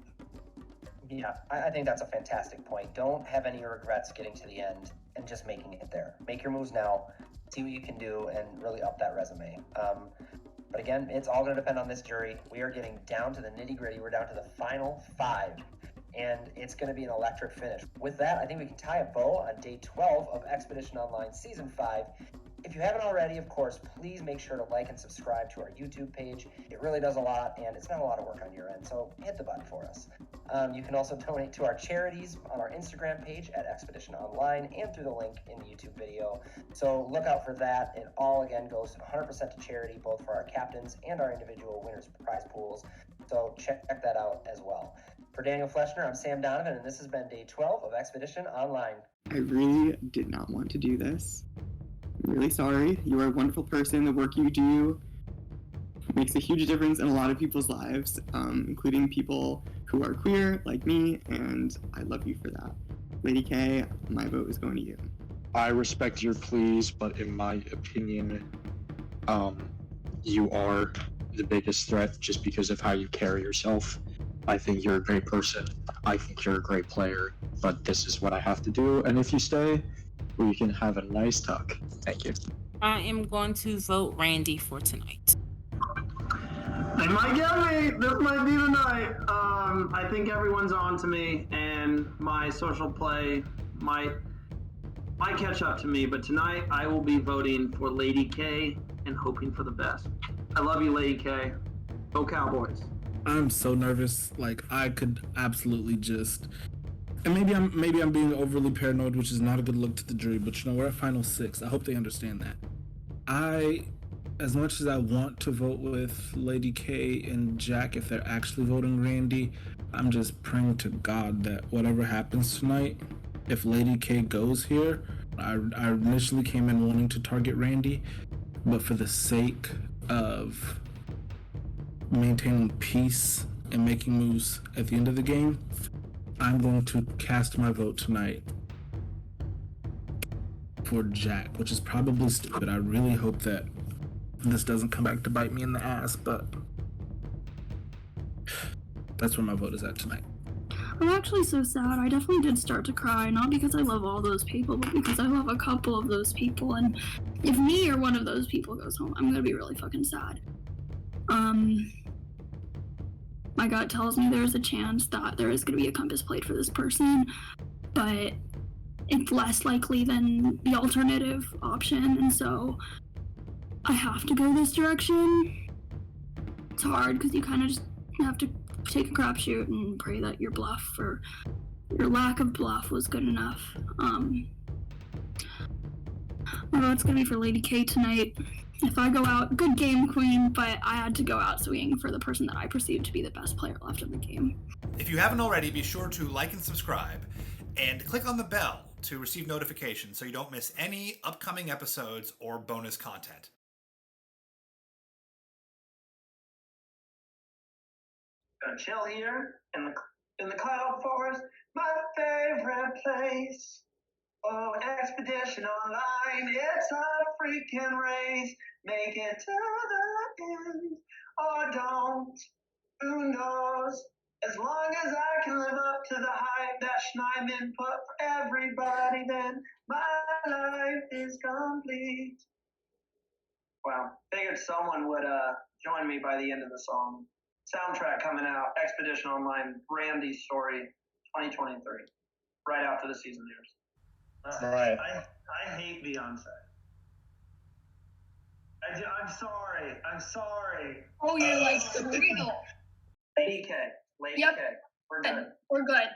Yeah, I think that's a fantastic point. Don't have any regrets getting to the end and just making it there. Make your moves now, see what you can do, and really up that resume. But again, it's all going to depend on this jury. We are getting down to the nitty-gritty. We're down to the final 5, and it's going to be an electric finish. With that, I think we can tie a bow on day 12 of Expedition Online Season 5. If you haven't already, of course, please make sure to like and subscribe to our YouTube page. It really does a lot, and it's not a lot of work on your end, so hit the button for us. You can also donate to our charities on our Instagram page at Expedition Online and through the link in the YouTube video. So look out for that. It all, again, goes 100% to charity, both for our captains and our individual winners prize pools. So check that out as well. For Daniel Fleschner, I'm Sam Donovan, and this has been day 12 of Expedition Online. I really did not want to do this. I'm really sorry. You are a wonderful person. The work you do makes a huge difference in a lot of people's lives, including people who are queer like me, and I love you for that. Lady K, my vote is going to you. I respect your pleas, but in my opinion, you are the biggest threat just because of how you carry yourself. I think you're a great person. I think you're a great player, but this is what I have to do. And if you stay, we can have a nice talk. Thank you. I am going to vote Randy for tonight. They might get me. This might be the night. I think everyone's on to me, and my social play might catch up to me. But tonight, I will be voting for Lady K and hoping for the best. I love you, Lady K. Go Cowboys. I'm so nervous. Like, I could absolutely just, and maybe I'm being overly paranoid, which is not a good look to the jury. But you know, we're at final 6. I hope they understand that. As much as I want to vote with Lady K and Jack, if they're actually voting Randy, I'm just praying to God that whatever happens tonight, if Lady K goes here, I initially came in wanting to target Randy, but for the sake of maintaining peace and making moves at the end of the game, I'm going to cast my vote tonight for Jack, which is probably stupid. I really hope that this doesn't come back to bite me in the ass, but that's where my vote is at tonight. I'm actually so sad. I definitely did start to cry, not because I love all those people, but because I love a couple of those people, and if me or one of those people goes home, I'm gonna be really fucking sad. My gut tells me there's a chance that there is gonna be a compass played for this person, but it's less likely than the alternative option, and so I have to go this direction. It's hard because you kind of just have to take a crapshoot and pray that your bluff or your lack of bluff was good enough. My vote's gonna be for Lady K tonight. If I go out, good game, Queen, but I had to go out swinging for the person that I perceived to be the best player left in the game. If you haven't already, be sure to like and subscribe, and click on the bell to receive notifications so you don't miss any upcoming episodes or bonus content. gonna chill here in the cloud forest, my favorite place. Oh, Expedition Online, it's a freaking race. Make it to the end, or don't. Who knows? As long as I can live up to the hype that Schneidman put for everybody, then my life is complete. Wow, figured someone would join me by the end of the song. Soundtrack coming out, Expedition Online, Randy's Story, 2023, right after the season airs. Right. I hate Beyonce. I'm sorry. Oh, you're like for real. Lady K. Lady Yep. K. We're good. We're good.